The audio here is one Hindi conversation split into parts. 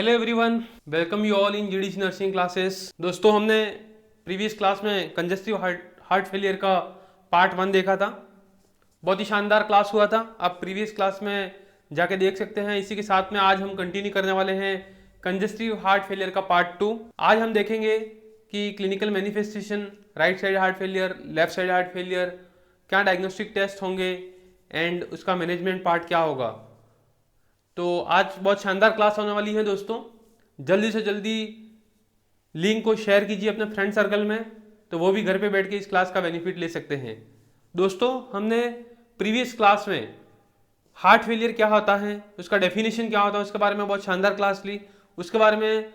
Hello everyone, welcome you all in GDC nursing classes. दोस्तों, हमने प्रीवियस क्लास में कंजेस्टिव हार्ट फेलियर का पार्ट 1 देखा था। बहुत ही शानदार क्लास हुआ था। आप प्रीवियस क्लास में जाके देख सकते हैं। इसी के साथ में आज हम कंटिन्यू करने वाले हैं कंजेस्टिव हार्ट फेलियर का पार्ट 2। आज हम देखेंगे कि clinical manifestation, right side heart failure, left side heart failure, क्या डायग्नोस्टिक टेस्ट होंगे एंड उसका मैनेजमेंट पार्ट क्या होगा। तो आज बहुत शानदार क्लास होने वाली है दोस्तों। जल्दी से जल्दी लिंक को शेयर कीजिए अपने फ्रेंड सर्कल में, तो वो भी घर पे बैठ के इस क्लास का बेनिफिट ले सकते हैं। दोस्तों, हमने प्रीवियस क्लास में हार्ट फेलियर क्या होता है, उसका डेफिनेशन क्या होता है, उसके बारे में बहुत शानदार क्लास ली। उसके बारे में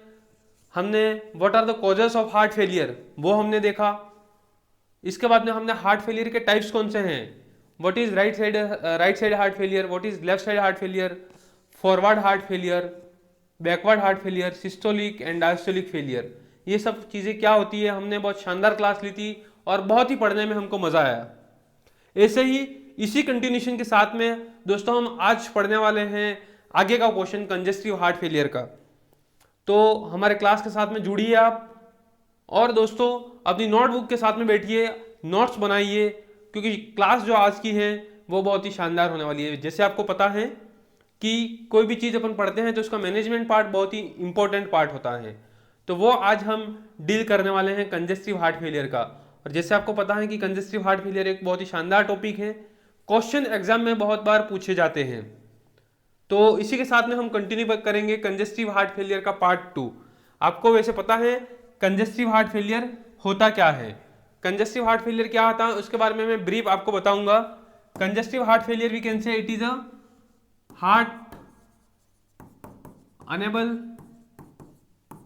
हमने what are the causes of heart failure वो हमने देखा। इसके बाद में हमने हार्ट फेलियर के टाइप्स कौन से हैं, what is right side heart failure, what is left side heart failure, forward heart failure, backward heart failure, systolic and diastolic failure, ये सब चीज़ें क्या होती है, हमने बहुत शानदार क्लास ली थी और बहुत ही पढ़ने में हमको मज़ा आया। ऐसे ही इसी कंटिन्यूशन के साथ में दोस्तों हम आज पढ़ने वाले हैं आगे का क्वेश्चन कंजेस्टिव हार्ट फेलियर का। तो हमारे क्लास के साथ में जुड़िए आप, और दोस्तों अपनी नोटबुक के साथ में बैठिए, नोट्स बनाइए, क्योंकि क्लास जो आज की है वो बहुत ही शानदार होने वाली है। जैसे आपको पता है कि कोई भी चीज़ अपन पढ़ते हैं तो उसका मैनेजमेंट पार्ट बहुत ही इंपॉर्टेंट पार्ट होता है, तो वो आज हम डील करने वाले हैं कंजेस्टिव हार्ट फेलियर का। और जैसे आपको पता है कि कंजेस्टिव हार्ट फेलियर एक बहुत ही शानदार टॉपिक है, क्वेश्चन एग्जाम में बहुत बार पूछे जाते हैं। तो इसी के साथ में हम कंटिन्यू करेंगे कंजेस्टिव हार्ट फेलियर का पार्ट 2। आपको वैसे पता है कंजेस्टिव हार्ट फेलियर होता क्या है, कंजेस्टिव हार्ट फेलियर क्या होता है उसके बारे में मैं ब्रीफ आपको बताऊंगा। Congestive heart failure we can say it is a heart unable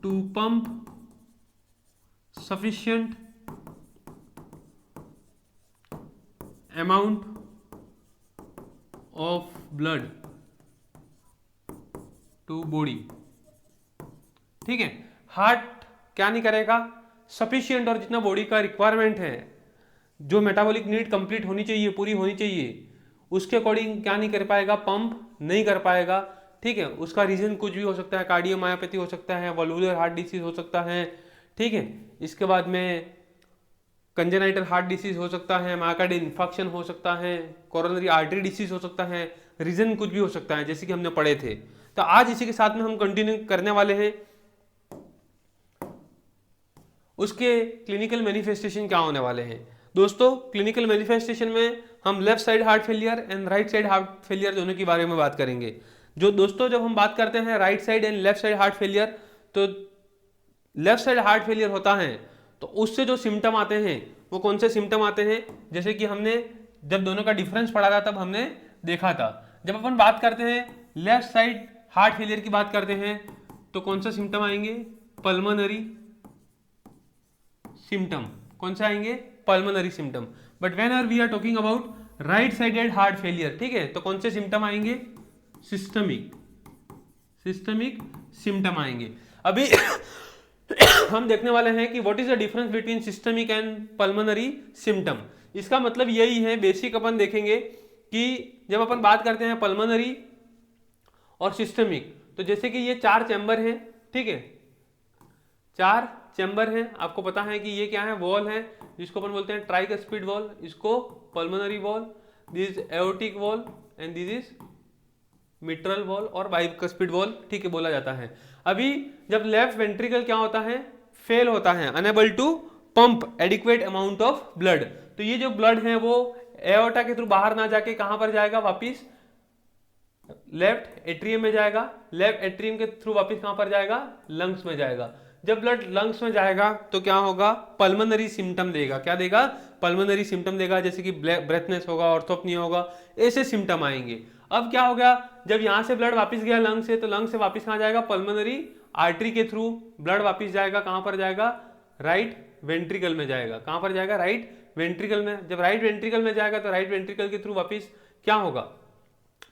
to pump sufficient amount of blood to body। ठीक है, हार्ट क्या नहीं करेगा, सफिशिएंट और जितना बॉडी का रिक्वायरमेंट है, जो मेटाबॉलिक नीड कंप्लीट होनी चाहिए, पूरी होनी चाहिए, उसके अकॉर्डिंग क्या नहीं कर पाएगा, पंप नहीं कर पाएगा। ठीक है, उसका रीजन कुछ भी हो सकता है, कार्डियोमायोपैथी हो सकता है, वॉल्वुलर हार्ट डिसीज हो सकता है। ठीक है, इसके बाद में कंजेनाइटल हार्ट डिसीज हो सकता है, मायोकार्डियल इन्फेक्शन हो सकता है, कोरोनरी आर्टरी डिसीज हो सकता है, रीजन कुछ भी हो सकता है, जैसे कि हमने पढ़े थे। तो आज इसी के साथ में हम कंटिन्यू करने वाले हैं उसके क्लिनिकल मैनिफेस्टेशन क्या होने वाले हैं। दोस्तों, क्लिनिकल मैनिफेस्टेशन में हम left side heart failure and right side heart failure दोनों के बारे में बात करेंगे। जो दोस्तों जब हम बात करते हैं right side and left side heart failure, तो लेफ्ट साइड हार्ट फेलियर होता है तो उससे जो सिम्टम आते हैं वो कौन से सिम्टम आते हैं, जैसे कि हमने जब दोनों का डिफरेंस पढ़ा था तब हमने देखा था। जब अपन बात करते हैं लेफ्ट साइड हार्ट फेलियर की बात करते हैं तो कौन सा सिम्टम आएंगे, पल्मोनरी सिम्टम। कौन से आएंगे, pulmonary symptom. But when are we are talking about right sided heart failure, ठीक है, तो कौन से सिम्टम आएंगे, सिस्टमिक सिम्टम आएंगे। अभी हम देखने वाले हैं कि what is the difference between systemic and pulmonary symptom. इसका मतलब यही है, बेसिक अपन देखेंगे कि जब अपन बात करते हैं पल्मोनरी और सिस्टमिक, तो जैसे कि ये 4 चैम्बर हैं, ठीक है, 4 चैम्बर है। आपको पता है कि ये क्या है, वॉल है, जिसको अपन बोलते हैं ट्राइकस्पिड वॉल, इसको pulmonary wall, this is aortic wall and this is mitral valve और बाइकस्पिड वॉल, ठीक है, बोला जाता है। अभी जब लेफ्ट वेंट्रिकल क्या होता है, फेल होता है, unable to pump adequate amount of blood, तो ये जो ब्लड है वो एओर्टा के थ्रू बाहर ना जाके कहां पर जाएगा, वापिस लेफ्ट एट्रियम में जाएगा, लेफ्ट एट्रियम के थ्रू वापिस कहां पर जाएगा, लंग्स में जाएगा। जब ब्लड लंग्स में जाएगा तो क्या होगा, पल्मोनरी सिम्टम देगा। क्या देगा, पल्मोनरी सिम्टम देगा, जैसे कि ब्रेथनेस होगा, ऑर्थोपनिया होगा, ऐसे सिम्टम आएंगे। अब क्या हो गया, जब यहां से ब्लड वापस गया लंग से, तो लंग से वापस कहां जाएगा, पल्मोनरी आर्टरी के थ्रू ब्लड वापस जाएगा, कहां पर जाएगा, राइट वेंट्रिकल में जाएगा। कहां पर जाएगा, राइट वेंट्रिकल में। जब राइट वेंट्रिकल में जाएगा तो राइट वेंट्रिकल के थ्रू वापस क्या होगा,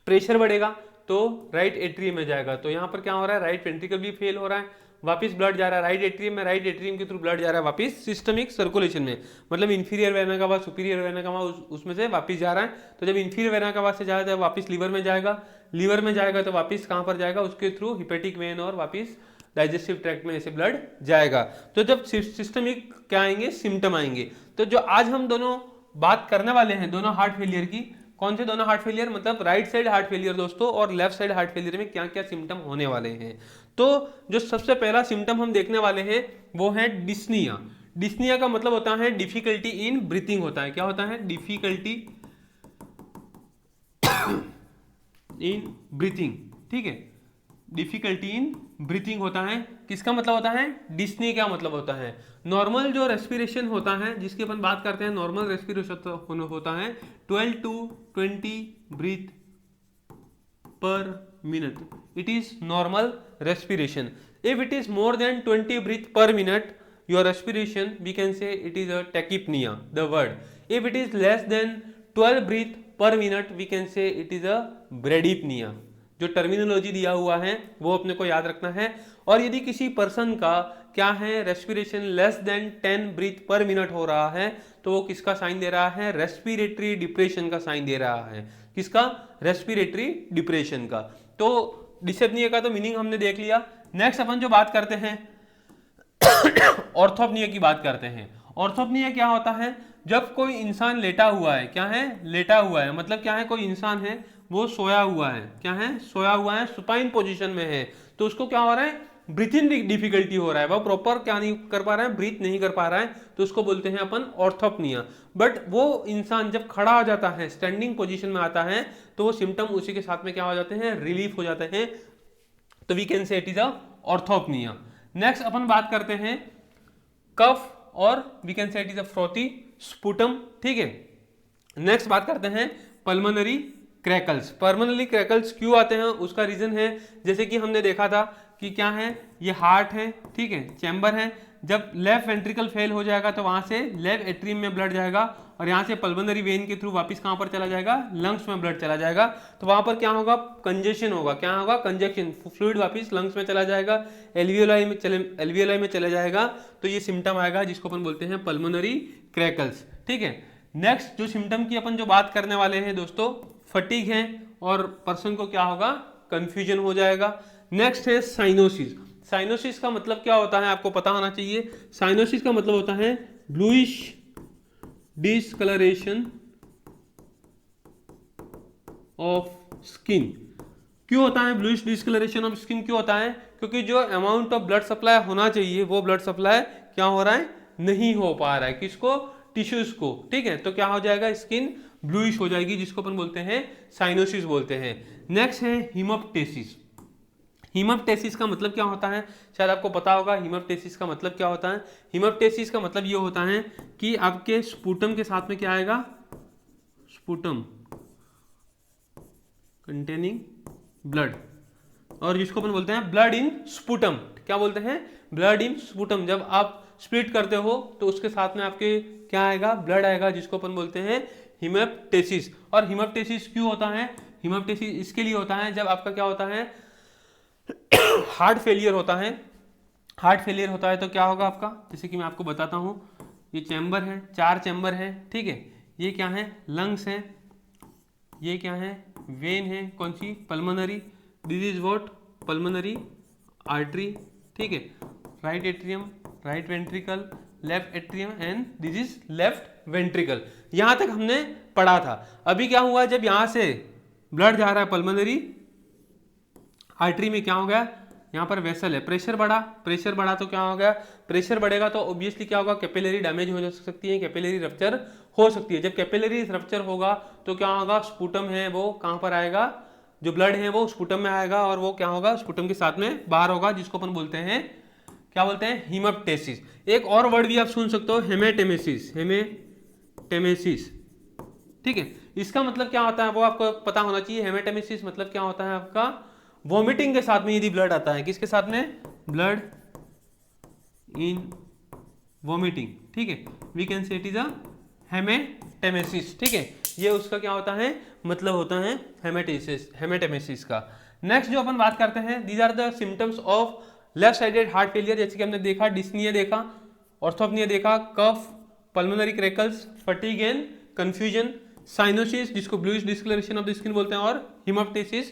प्रेशर बढ़ेगा तो राइट एट्रियम में जाएगा। तो यहाँ पर क्या हो रहा है, राइट वेंट्रिकल भी फेल हो रहा है, वापस ब्लड जा रहा है राइट एट्रियम में, राइट एट्रियम के थ्रू ब्लड जा रहा है वापस सिस्टमिक सर्कुलेशन में, मतलब इंफीरियर वेना का सुपीरियर वेना का उसमें से वापस जा रहा है। तो जब इंफीरियर वेना का से जा रहा है वापस लीवर में जाएगा, लीवर में जाएगा तो वापस कहाँ पर जाएगा, उसके थ्रू हिपेटिक वेन और वापस डाइजेस्टिव ट्रैक्ट में ऐसे ब्लड जाएगा। तो जब सिस्टमिक क्या आएंगे, सिम्टम आएंगे। तो जो आज हम दोनों बात करने वाले हैं दोनों हार्ट फेलियर की, कौन से दोनों हार्ट फेलियर, मतलब राइट साइड हार्ट फेलियर दोस्तों और लेफ्ट साइड हार्ट फेलियर में क्या क्या सिम्टम होने वाले हैं। तो जो सबसे पहला सिम्टम हम देखने वाले हैं वो है डिस्निया। डिस्निया का मतलब होता है डिफिकल्टी इन ब्रीथिंग होता है। क्या होता है, डिफिकल्टी इन ब्रीथिंग, ठीक है, डिफिकल्टी इन ब्रीथिंग होता है। किसका मतलब होता है, डिस्नी का मतलब होता है नॉर्मल जो रेस्पिरेशन होता है, जिसकी अपन बात करते हैं नॉर्मल रेस्पिरेशन होता है 12 to 20 breath per minute, it is normal respiration. If it is more than 20 breath per minute your respiration, we can say it is a tachypnea, the word. If it is less than 12 breath per minute, we can say it is a bradypnea. जो टर्मिनोलॉजी दिया हुआ है वो अपने को याद रखना है। और यदि किसी पर्सन का क्या है, respiration less than 10 breath per minute हो रहा है तो वो किसका साइन दे रहा है, रेस्पिरेटरी डिप्रेशन का साइन दे रहा है। किसका, रेस्पिरेटरी डिप्रेशन का। तो डिसेप्निया का तो मीनिंग हमने देख लिया। नेक्स्ट अपन जो बात करते हैं ऑर्थोपनिया की बात करते हैं। ऑर्थोपनिया क्या होता है, जब कोई इंसान लेटा हुआ है, क्या है, लेटा हुआ है, मतलब क्या है, कोई इंसान है वो सोया हुआ है, क्या है, सोया हुआ है, सुपाइन पोजीशन में है, तो उसको क्या हो रहा है, ब्रीथिंग डिफिकल्टी हो रहा है, वह प्रॉपर क्या नहीं कर पा रहा है, ब्रीथ नहीं कर पा रहा है, तो उसको बोलते हैं अपन ऑर्थोपनिया। बट वो इंसान जब खड़ा हो जाता है, स्टैंडिंग पोजीशन में आता है, तो वो सिम्टम उसी के साथ में क्या हो जाते हैं, रिलीफ हो जाते हैं। तो we can say it is a orthopnoea. Next अपन बात करते हैं कफ और we can say it is a frothy sputum, ठीक है। नेक्स्ट बात करते हैं पल्मोनरी क्रैकल्स। पल्मोनरी क्रैकल्स क्यों आते हैं, उसका रीजन है, जैसे कि हमने देखा था कि क्या है, ये हार्ट है, ठीक है, चैम्बर है, जब लेफ्ट वेंट्रिकल फेल हो जाएगा तो वहां से लेफ्ट एट्रियम में ब्लड जाएगा और यहाँ से पल्मोनरी वेन के थ्रू वापस कहाँ पर चला जाएगा, लंग्स में ब्लड चला जाएगा। तो वहां पर क्या होगा, कंजेशन होगा, क्या होगा, कंजेक्शन, फ्लूइड वापस लंग्स में चला जाएगा, एल्वियोलाई में चला जाएगा। तो ये सिम्टम आएगा जिसको अपन बोलते हैं पल्मोनरी क्रैकल्स, ठीक है। नेक्स्ट जो सिम्टम की अपन जो बात करने वाले हैं दोस्तों, फटीग है और पर्सन को क्या होगा, कंफ्यूजन हो जाएगा। नेक्स्ट है साइनोसिस। साइनोसिस का मतलब क्या होता है आपको पता होना चाहिए। साइनोसिस का मतलब होता है ब्लूइश डिस्कलरेशन ऑफ स्किन। क्यों होता है ब्लूइश डिस्कलरेशन ऑफ स्किन, क्यों होता है, क्योंकि जो अमाउंट ऑफ ब्लड सप्लाई होना चाहिए वो ब्लड सप्लाई क्या हो रहा है, नहीं हो पा रहा है, किसको, टिश्यूज को, ठीक है। तो क्या हो जाएगा, स्किन ब्लूइश हो जाएगी, जिसको अपन बोलते हैं साइनोसिस बोलते हैं। नेक्स्ट है हीमोप्टेसिस। हीमोप्टेसिस का मतलब क्या होता है, शायद आपको पता होगा हीमोप्टेसिस का मतलब क्या होता है। हीमोप्टेसिस का मतलब ये होता है कि आपके स्पूटम के साथ में क्या आएगा, स्पूटम कंटेनिंग ब्लड, और जिसको अपन बोलते हैं ब्लड इन स्पूटम। क्या बोलते हैं, ब्लड इन स्पूटम। जब आप स्प्लिट करते हो तो उसके साथ में आपके क्या आएगा, ब्लड आएगा, जिसको अपन बोलते हैं हीमोप्टेसिस। और हीमोप्टेसिस क्यों होता है, हीमोप्टेसिस इसके लिए होता है जब आपका क्या होता है, हार्ट फेलियर होता है। हार्ट फेलियर होता है तो क्या होगा आपका, जैसे कि मैं आपको बताता हूँ, ये चैम्बर है, 4 चैम्बर है, ठीक है, ये क्या है, लंग्स है, ये क्या है, वेन है, कौन सी, pulmonary, this is what, pulmonary artery, ठीक है, right atrium, right ventricle, left atrium and this is left ventricle. यहां तक हमने पढ़ा था। अभी क्या हुआ, जब यहां से ब्लड जा रहा है पल्मोनरी आर्टरी में, क्या हो गया, यहाँ पर वेसल है, प्रेशर बढ़ा तो क्या हो गया, प्रेशर बढ़ेगा तो ऑब्वियसली क्या होगा, कैपिलरी डैमेज हो सकती है, कैपिलरी रप्चर हो सकती है। जब कैपिलरी रप्चर होगा तो क्या होगा, स्पूटम है वो कहाँ पर आएगा, जो ब्लड है वो स्पूटम में आएगा और वो क्या होगा, स्पूटम के साथ में बाहर होगा, जिसको अपन बोलते हैं, क्या बोलते हैं, हीमोप्टेसिस। एक और वर्ड भी आप सुन सकते हो, हेमेटेमेसिस, हेमेटेमेसिस, ठीक है। इसका मतलब क्या होता है वो आपको पता होना चाहिए। हेमेटेमेसिस मतलब क्या होता है आपका, वॉमिटिंग के साथ में यदि ब्लड आता है, किसके साथ में, ब्लड इन वॉमिटिंग, ठीक है, we can say it is a haematemesis, ठीक है। ये उसका क्या होता है, मतलब होता है हेमेटेमेसिस का। नेक्स्ट जो अपन बात करते हैं, these are the symptoms of left sided heart failure. जैसे कि हमने देखा, डिस्निया देखा, ऑर्थोपनिया देखा, cough, pulmonary crackles, fatigue and confusion, cyanosis जिसको bluish discolouration of the skin बोलते हैं, और हीमोप्टेसिस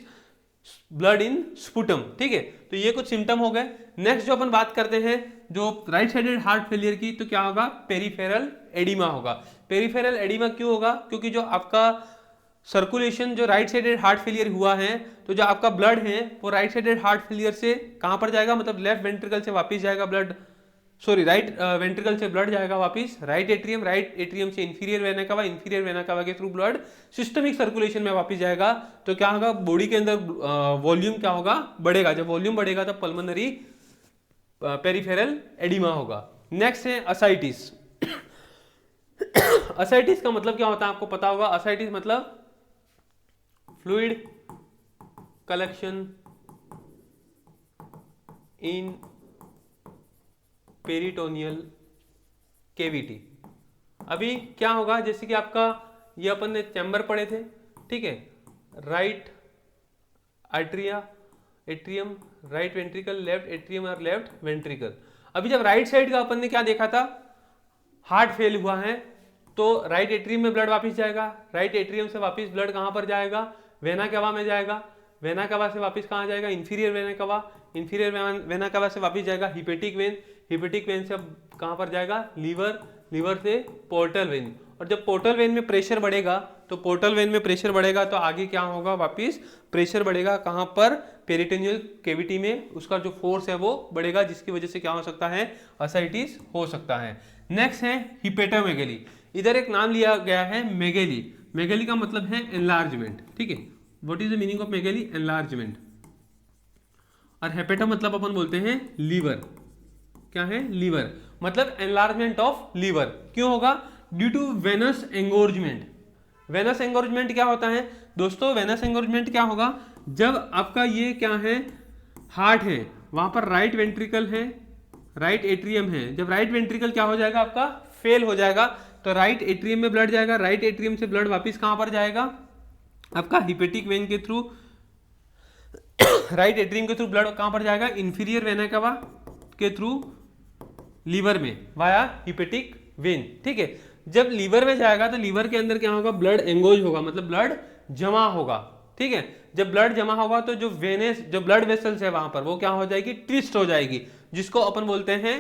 ब्लड इन स्पुटम। ठीक है, तो ये कुछ सिम्टम हो गए। नेक्स्ट जो अपन बात करते हैं जो राइट साइडेड हार्ट फेलियर की, तो क्या होगा, पेरिफेरल एडिमा होगा। पेरिफेरल एडिमा क्यों होगा, क्योंकि जो आपका सर्कुलेशन जो राइट साइडेड हार्ट फेलियर हुआ है, तो जो आपका ब्लड है वो राइट साइडेड हार्ट फेलियर से कहां पर जाएगा, मतलब लेफ्ट वेंट्रिकल से वापस जाएगा ब्लड, सॉरी राइट वेंट्रिकल से ब्लड जाएगा वापस राइट एट्रियम से inferior vena cava, inferior vena cava के थ्रू ब्लड सिस्टमिक सर्कुलेशन में वापस जाएगा। तो क्या होगा, बॉडी के अंदर वॉल्यूम क्या होगा, बढ़ेगा। जब वॉल्यूम बढ़ेगा तब पल्मोनरी पेरिफेरल एडिमा होगा। नेक्स्ट है असाइटिस। असाइटिस का मतलब क्या होता है आपको पता होगा। असाइटिस मतलब fluid collection in peritoneal cavity. अभी क्या होगा, जैसे कि आपका ये अपन ने चैम्बर पढ़े थे, ठीक है, right atrium, right ventricle, left atrium और लेफ्ट वेंट्रिकल। अभी जब राइट साइड का अपन ने क्या देखा था, हार्ट फेल हुआ है तो राइट एट्रियम में ब्लड वापस जाएगा, राइट एट्रियम से वापस ब्लड कहां पर जाएगा, वेना कावा में जाएगा, वेना कावा से वापस कहां जाएगा, inferior vena cava, inferior vena कावा से वापस जाएगा हिपेटिक वेन, हिपेटिक वेन से अब कहां पर जाएगा, लीवर, लीवर से पोर्टल वेन। और जब पोर्टल वेन में प्रेशर बढ़ेगा, तो पोर्टल वेन में प्रेशर बढ़ेगा तो आगे क्या होगा, वापस प्रेशर बढ़ेगा कहां पर, पेरिटोनियल केविटी में, उसका जो फोर्स है वो बढ़ेगा, जिसकी वजह से क्या हो सकता है, असाइटिस हो सकता है। नेक्स्ट है हिपेटोमेगेली। इधर एक नाम लिया गया है मेगेली। मेगेली का मतलब है एनलार्जमेंट। ठीक है, what is the meaning of megaly, enlargement. और हेपेटो मतलब अपन बोलते हैं लीवर। क्या है, लीवर, मतलब एनलार्जमेंट ऑफ लीवर। क्यों होगा, due to venous engorgement. Venous engorgement क्या होता है दोस्तों, वेनस एंगोर्जमेंट क्या होगा, जब आपका ये क्या है, हार्ट है, वहां पर राइट वेंट्रिकल है, राइट एट्रियम है, जब राइट वेंट्रिकल क्या हो जाएगा आपका, फेल हो जाएगा, तो राइट एट्रियम में ब्लड जाएगा, राइट एट्रियम से ब्लड वापस कहां पर जाएगा, आपका हिपेटिक वेन के थ्रू, राइट एट्रियम के थ्रू ब्लड कहां पर जाएगा, इंफीरियर वेना कावा के थ्रू लीवर में वाया हिपेटिक वेन। ठीक है, जब लीवर में जाएगा तो लीवर के अंदर क्या होगा, ब्लड एंगोज होगा, मतलब ब्लड जमा होगा। ठीक है, जब ब्लड जमा होगा तो जो वेनेस, जो ब्लड वेसल्स है वहां पर, वो क्या हो जाएगी, ट्विस्ट हो जाएगी, जिसको अपन बोलते हैं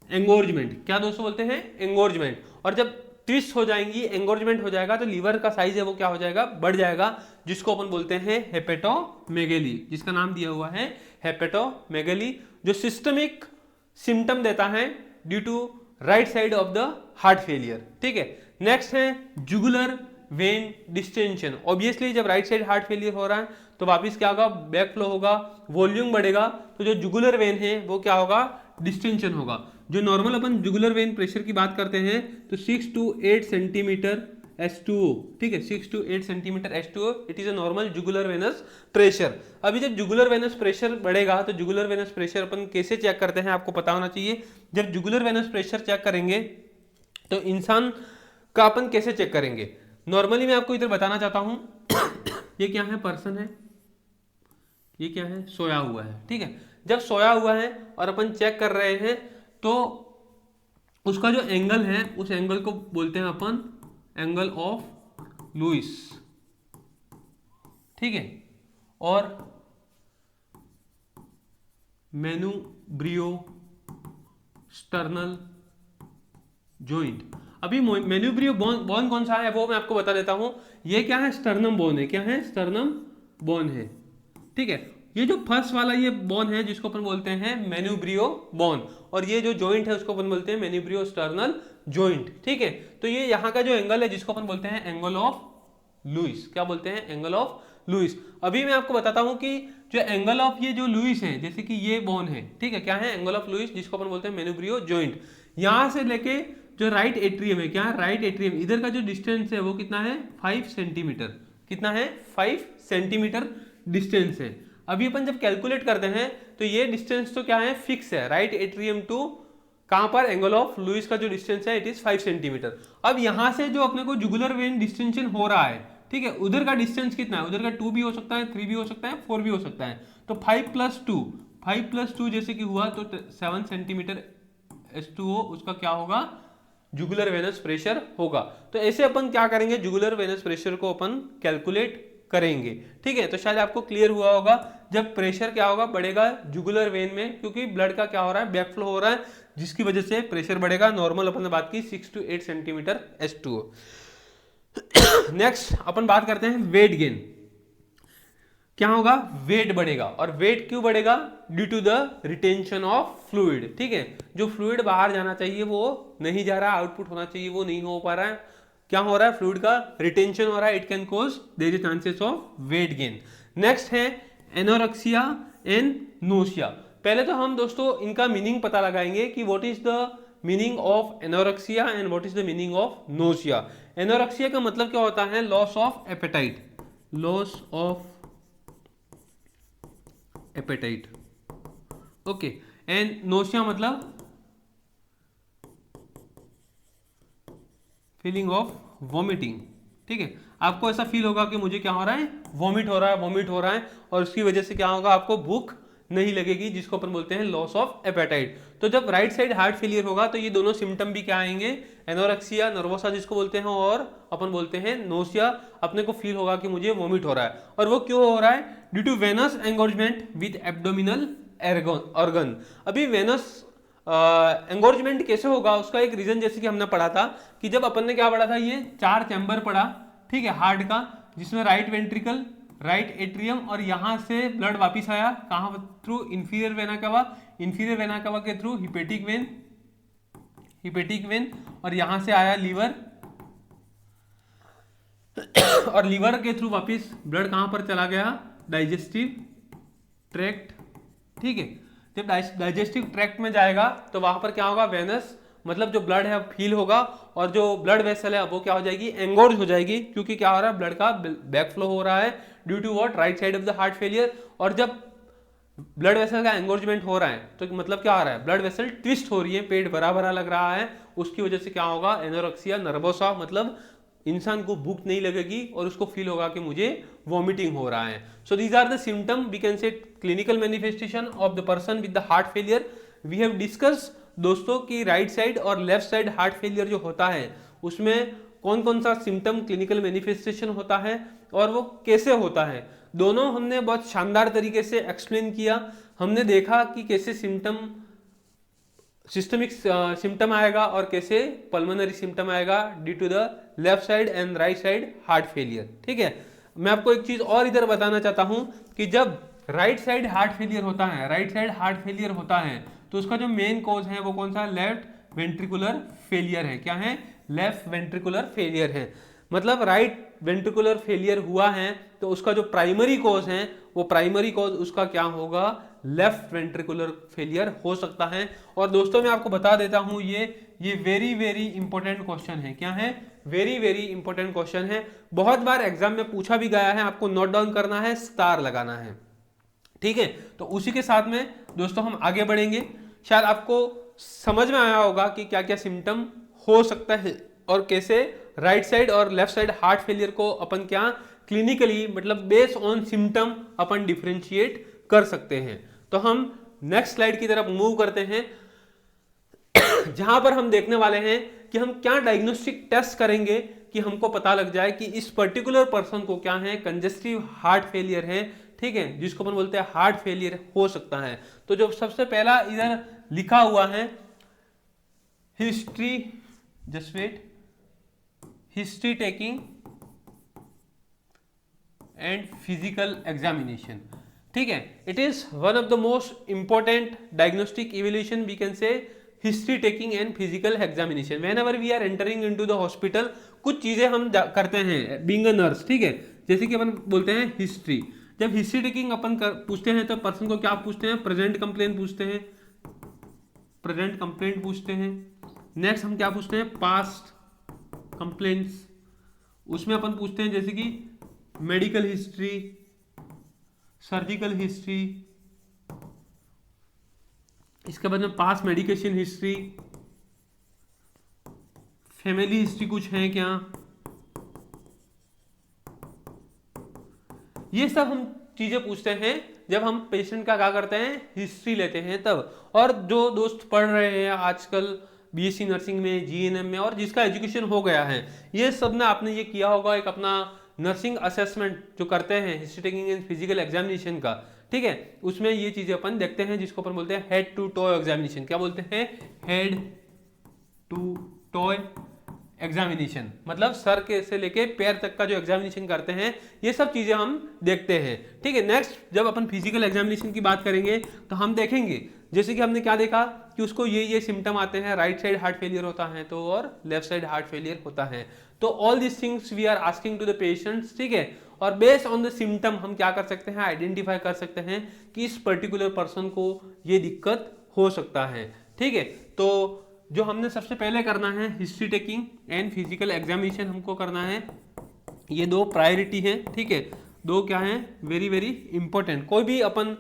एंगोर्जमेंट। क्या दोस्तों बोलते हैं, एंगोर्जमेंट। और जब ट्विस्ट हो जाएंगी, एंगोर्जमेंट हो जाएगा, तो लीवर का साइज है वो क्या हो जाएगा, बढ़ जाएगा, जिसको अपन बोलते हैं हेपेटोमेगेली, जिसका नाम दिया हुआ है हेपेटोमेगेली, जो सिस्टमिक सिम्टम देता है due to right side of the heart failure. ठीक है, नेक्स्ट है जुगुलर वेन डिस्टेंशन। ऑब्वियसली जब राइट साइड हार्ट फेलियर हो रहा है तो वापस क्या होगा, बैक फ्लो होगा, वॉल्यूम बढ़ेगा, तो जो जुगुलर वेन है वो क्या होगा, डिस्टेंशन होगा। जो नॉर्मल अपन जुगुलर वेन प्रेशर की बात करते हैं तो 6 to 8 सेंटीमीटर H2O। ठीक है, 6 to 8 centimetre H2O, it is a normal jugular venous pressure. अभी जब जुगुलर वेनस प्रेशर बढ़ेगा तो जुगुलर वेनस प्रेशर अपन कैसे चेक करते हैं आपको पता होना चाहिए। जब जुगुलर वेनस प्रेशर चेक करेंगे तो इंसान का अपन कैसे चेक करेंगे, नॉर्मली मैं आपको इधर बताना चाहता हूं। ये क्या है, पर्सन है, ये क्या है, सोया हुआ है। ठीक है, जब सोया हुआ है और अपन चेक कर रहे हैं तो उसका जो एंगल है उस एंगल को बोलते हैं अपन एंगल ऑफ लुइस। ठीक है, और मेनुब्रियो स्टर्नल जॉइंट। अभी मेनुब्रियो बोन कौन सा है वो मैं आपको बता देता हूं। ये क्या है, स्टर्नम बोन है। क्या है, स्टर्नम बोन है। ठीक है, ये जो फर्स्ट वाला ये बोन है जिसको अपन बोलते हैं मेनुब्रियो बोन, और ये जो जॉइंट है उसको अपन बोलते हैं मेनुब्रियो स्टर्नल जॉइंट। ठीक है, तो ये यहाँ का जो एंगल है जिसको अपन बोलते हैं एंगल ऑफ लुइस। क्या बोलते हैं, एंगल ऑफ लुइस। अभी मैं आपको बताता हूं कि जो एंगल ऑफ ये जो लुइस है, जैसे कि ये बोन है, ठीक है, क्या है, एंगल ऑफ लुइस, जिसको अपन बोलते हैं मेनुब्रियो जॉइंट। यहां से लेके जो राइट एट्रियम है, क्या है, राइट एट्रियम, इधर का जो डिस्टेंस है वो कितना है, 5 सेंटीमीटर। कितना है, 5 सेंटीमीटर डिस्टेंस है। अभी अपन जब कैलकुलेट करते हैं तो ये डिस्टेंस तो क्या है, फिक्स है, राइट एट्रियम टू कहां पर, एंगल ऑफ लुइस का जो डिस्टेंस है इट इज 5 सेंटीमीटर। अब यहां से जो अपने को जुगुलर वेन डिस्टेंशन हो रहा है, ठीक है, उधर का डिस्टेंस कितना है, उधर का 2 भी हो सकता है, 3 भी हो सकता है, 4 भी हो सकता है। तो 5 + 2 जैसे कि हुआ तो 7 सेंटीमीटर H2O उसका क्या होगा, जुगुलर वेनस प्रेशर होगा। तो ऐसे अपन क्या करेंगे, जुगुलर वेनस प्रेशर को अपन कैलकुलेट करेंगे। ठीक है, तो शायद आपको क्लियर हुआ होगा, जब प्रेशर क्या होगा, बढ़ेगा जुगुलर वेन में, क्योंकि ब्लड का क्या हो रहा है, बैकफ्लो हो रहा है, जिसकी वजह से प्रेशर बढ़ेगा। नॉर्मल अपन ने बात की 6 to 8 सेंटीमीटर H2O। नेक्स्ट अपन बात करते हैं वेट गेन। क्या होगा, वेट बढ़ेगा। और वेट क्यों बढ़ेगा, due to the retention of fluid. ठीक है, जो फ्लूइड बाहर जाना चाहिए वो नहीं जा रहा, आउटपुट होना चाहिए वो नहीं हो पा रहा है। क्या हो रहा है, फ्लूइड का रिटेंशन हो रहा है, it can cause there is chances of weight gain. Next है एनोरेक्सिया एंड नोशिया। पहले तो हम दोस्तों इनका मीनिंग पता लगाएंगे कि what is the meaning of anorexia and what is the meaning of nausea. Anorexia का मतलब क्या होता है, loss of appetite, loss of appetite. Okay, and nausea मतलब फीलिंग ऑफ वॉमिटिंग। ठीक है, आपको ऐसा फील होगा कि मुझे क्या हो रहा है, वॉमिट हो रहा है, वॉमिट हो रहा है, और उसकी वजह से क्या होगा, आपको भूख नहीं लगेगी, जिसको अपन बोलते हैं लॉस ऑफ एपेटाइट। तो जब राइट साइड हार्ट फेलियर होगा तो ये दोनों सिम्टम भी क्या आएंगे, एनोरेक्सिया नर्वोसा जिसको बोलते हैं, और अपन बोलते हैं नोशिया। अपने को फील होगा कि मुझे वॉमिट हो रहा है, और वो क्यों हो रहा है, due to venous engorgement with abdominal organ. अभी वेनस एंगोर्जमेंट कैसे होगा, उसका एक रीजन जैसे कि हमने पढ़ा था कि जब अपन ने क्या पढ़ा था, ये 4 चैम्बर पढ़ा, ठीक है, हार्ट का, जिसमें राइट वेंट्रिकल, राइट एट्रियम, और यहां से ब्लड वापिस आया कहां, through inferior vena cava, inferior vena cava के through hepatic vein, hepatic vein, और यहां से आया लीवर, और लीवर के थ्रू वापिस ब्लड कहां पर चला गया, डाइजेस्टिव ट्रैक्ट। ठीक है, जब डाइजेस्टिव ट्रैक्ट में जाएगा तो वहां पर क्या होगा, वेनस मतलब जो ब्लड है फील होगा, और जो ब्लड वेसल है वो क्या हो जाएगी, एंगोर्ज हो जाएगी, क्योंकि क्या हो रहा है, ब्लड का बैकफ्लो हो रहा है due to what, right side of the heart failure. और जब ब्लड वेसल का एंगोर्जमेंट हो रहा है तो मतलब क्या हो रहा है, ब्लड वेसल ट्विस्ट हो रही है, पेट भरा भरा लग रहा है, उसकी वजह से क्या होगा, एनोरेक्सिया नर्वोसा, मतलब इंसान को भूख नहीं लगेगी और उसको फील होगा कि मुझे वॉमिटिंग हो रहा है। So these are the symptom, we can say clinical manifestation of the person with the heart failure. We have discuss दोस्तों कि राइट साइड और लेफ्ट साइड हार्ट फेलियर जो होता है उसमें कौन कौन सा सिम्टम क्लिनिकल मैनिफेस्टेशन होता है और वो कैसे होता है, दोनों हमने बहुत शानदार तरीके से एक्सप्लेन किया। हमने देखा कि कैसे सिम्टम, सिस्टमिक सिम्टम आएगा और कैसे पल्मोनरी सिम्टम आएगा due to the left side and right side heart failure. ठीक है, मैं आपको एक चीज और इधर बताना चाहता हूं कि जब राइट साइड हार्ट फेलियर होता है, राइट साइड हार्ट फेलियर होता है तो उसका जो मेन कॉज है वो कौन सा, लेफ्ट वेंट्रिकुलर फेलियर है। क्या है, लेफ्ट वेंट्रिकुलर फेलियर है। मतलब राइट वेंट्रिकुलर फेलियर हुआ है तो उसका जो प्राइमरी कॉज है वो प्राइमरी कॉज उसका क्या होगा, लेफ्ट वेंट्रिकुलर फेलियर हो सकता है। और दोस्तों मैं आपको बता देता हूं ये वेरी वेरी इंपॉर्टेंट क्वेश्चन है। क्या है, वेरी वेरी इंपॉर्टेंट क्वेश्चन है, बहुत बार एग्जाम में पूछा भी गया है, आपको नोट डाउन करना है, स्टार लगाना है। ठीक है, तो उसी के साथ में दोस्तों हम आगे बढ़ेंगे। शायद आपको समझ में आया होगा कि क्या क्या सिम्टम हो सकता है और कैसे राइट साइड और लेफ्ट साइड हार्ट फेलियर को अपन क्या क्लिनिकली, मतलब based on symptom upon differentiate कर सकते हैं। तो हम नेक्स्ट स्लाइड की तरफ मूव करते हैं, जहां पर हम देखने वाले हैं कि हम क्या डायग्नोस्टिक टेस्ट करेंगे कि हमको पता लग जाए कि इस पर्टिकुलर पर्सन को क्या है, कंजेस्टिव हार्ट फेलियर है। ठीक है, जिसको अपन बोलते हैं हार्ट फेलियर हो सकता है। तो जो सबसे पहला इधर लिखा हुआ है history, just wait, history taking and physical examination. ठीक है, it is one of the most important diagnostic evaluation, we can say history taking and physical examination. Whenever we are entering into the hospital, कुछ चीजें हम करते हैं बीइंग अ नर्स। ठीक है, जैसे कि अपन बोलते हैं हिस्ट्री, जब हिस्ट्री टेकिंग अपन पूछते हैं तो पर्सन को क्या पूछते हैं, प्रेजेंट कंप्लेंट पूछते हैं, प्रेजेंट कंप्लेंट पूछते हैं। नेक्स्ट हम क्या पूछते हैं, पास्ट कंप्लेंट्स, उसमें अपन पूछते हैं जैसे कि मेडिकल हिस्ट्री, सर्जिकल हिस्ट्री, इसके बाद में past medication history, family history कुछ है क्या, ये सब हम चीजें पूछते हैं जब हम पेशेंट का क्या करते हैं, हिस्ट्री लेते हैं तब। और जो दोस्त पढ़ रहे हैं आजकल बीएससी नर्सिंग में, जीएनएम में, और जिसका एजुकेशन हो गया है, ये सब ना आपने ये किया होगा, एक अपना नर्सिंग असेसमेंट जो करते हैं history taking and physical examination का, ठीक है, उसमें ये चीजें अपन देखते हैं जिसको अपन बोलते हैं हेड टू टॉय एग्जामिनेशन। क्या बोलते हैं? हेड टू टॉय एग्जामिनेशन, मतलब सर के से लेके पैर तक का जो एग्जामिनेशन करते हैं ये सब चीजें हम देखते हैं, ठीक है। नेक्स्ट जब अपन फिजिकल एग्जामिनेशन की बात करेंगे तो हम देखेंगे जैसे कि हमने क्या देखा कि उसको ये सिम्टम आते हैं, राइट साइड हार्ट फेलियर होता है तो और लेफ्ट साइड हार्ट फेलियर होता है, तो all this things we are asking to the patients, ठीक है। और बेस्ड ऑन द सिम्टम हम क्या कर सकते हैं, आइडेंटिफाई कर सकते हैं कि इस पर्टिकुलर पर्सन को ये दिक्कत हो सकता है, ठीक है। तो जो हमने सबसे पहले करना है history taking and physical examination हमको करना है, ये दो प्रायोरिटी है, ठीक है। दो क्या है, वेरी वेरी इंपॉर्टेंट। कोई भी अपन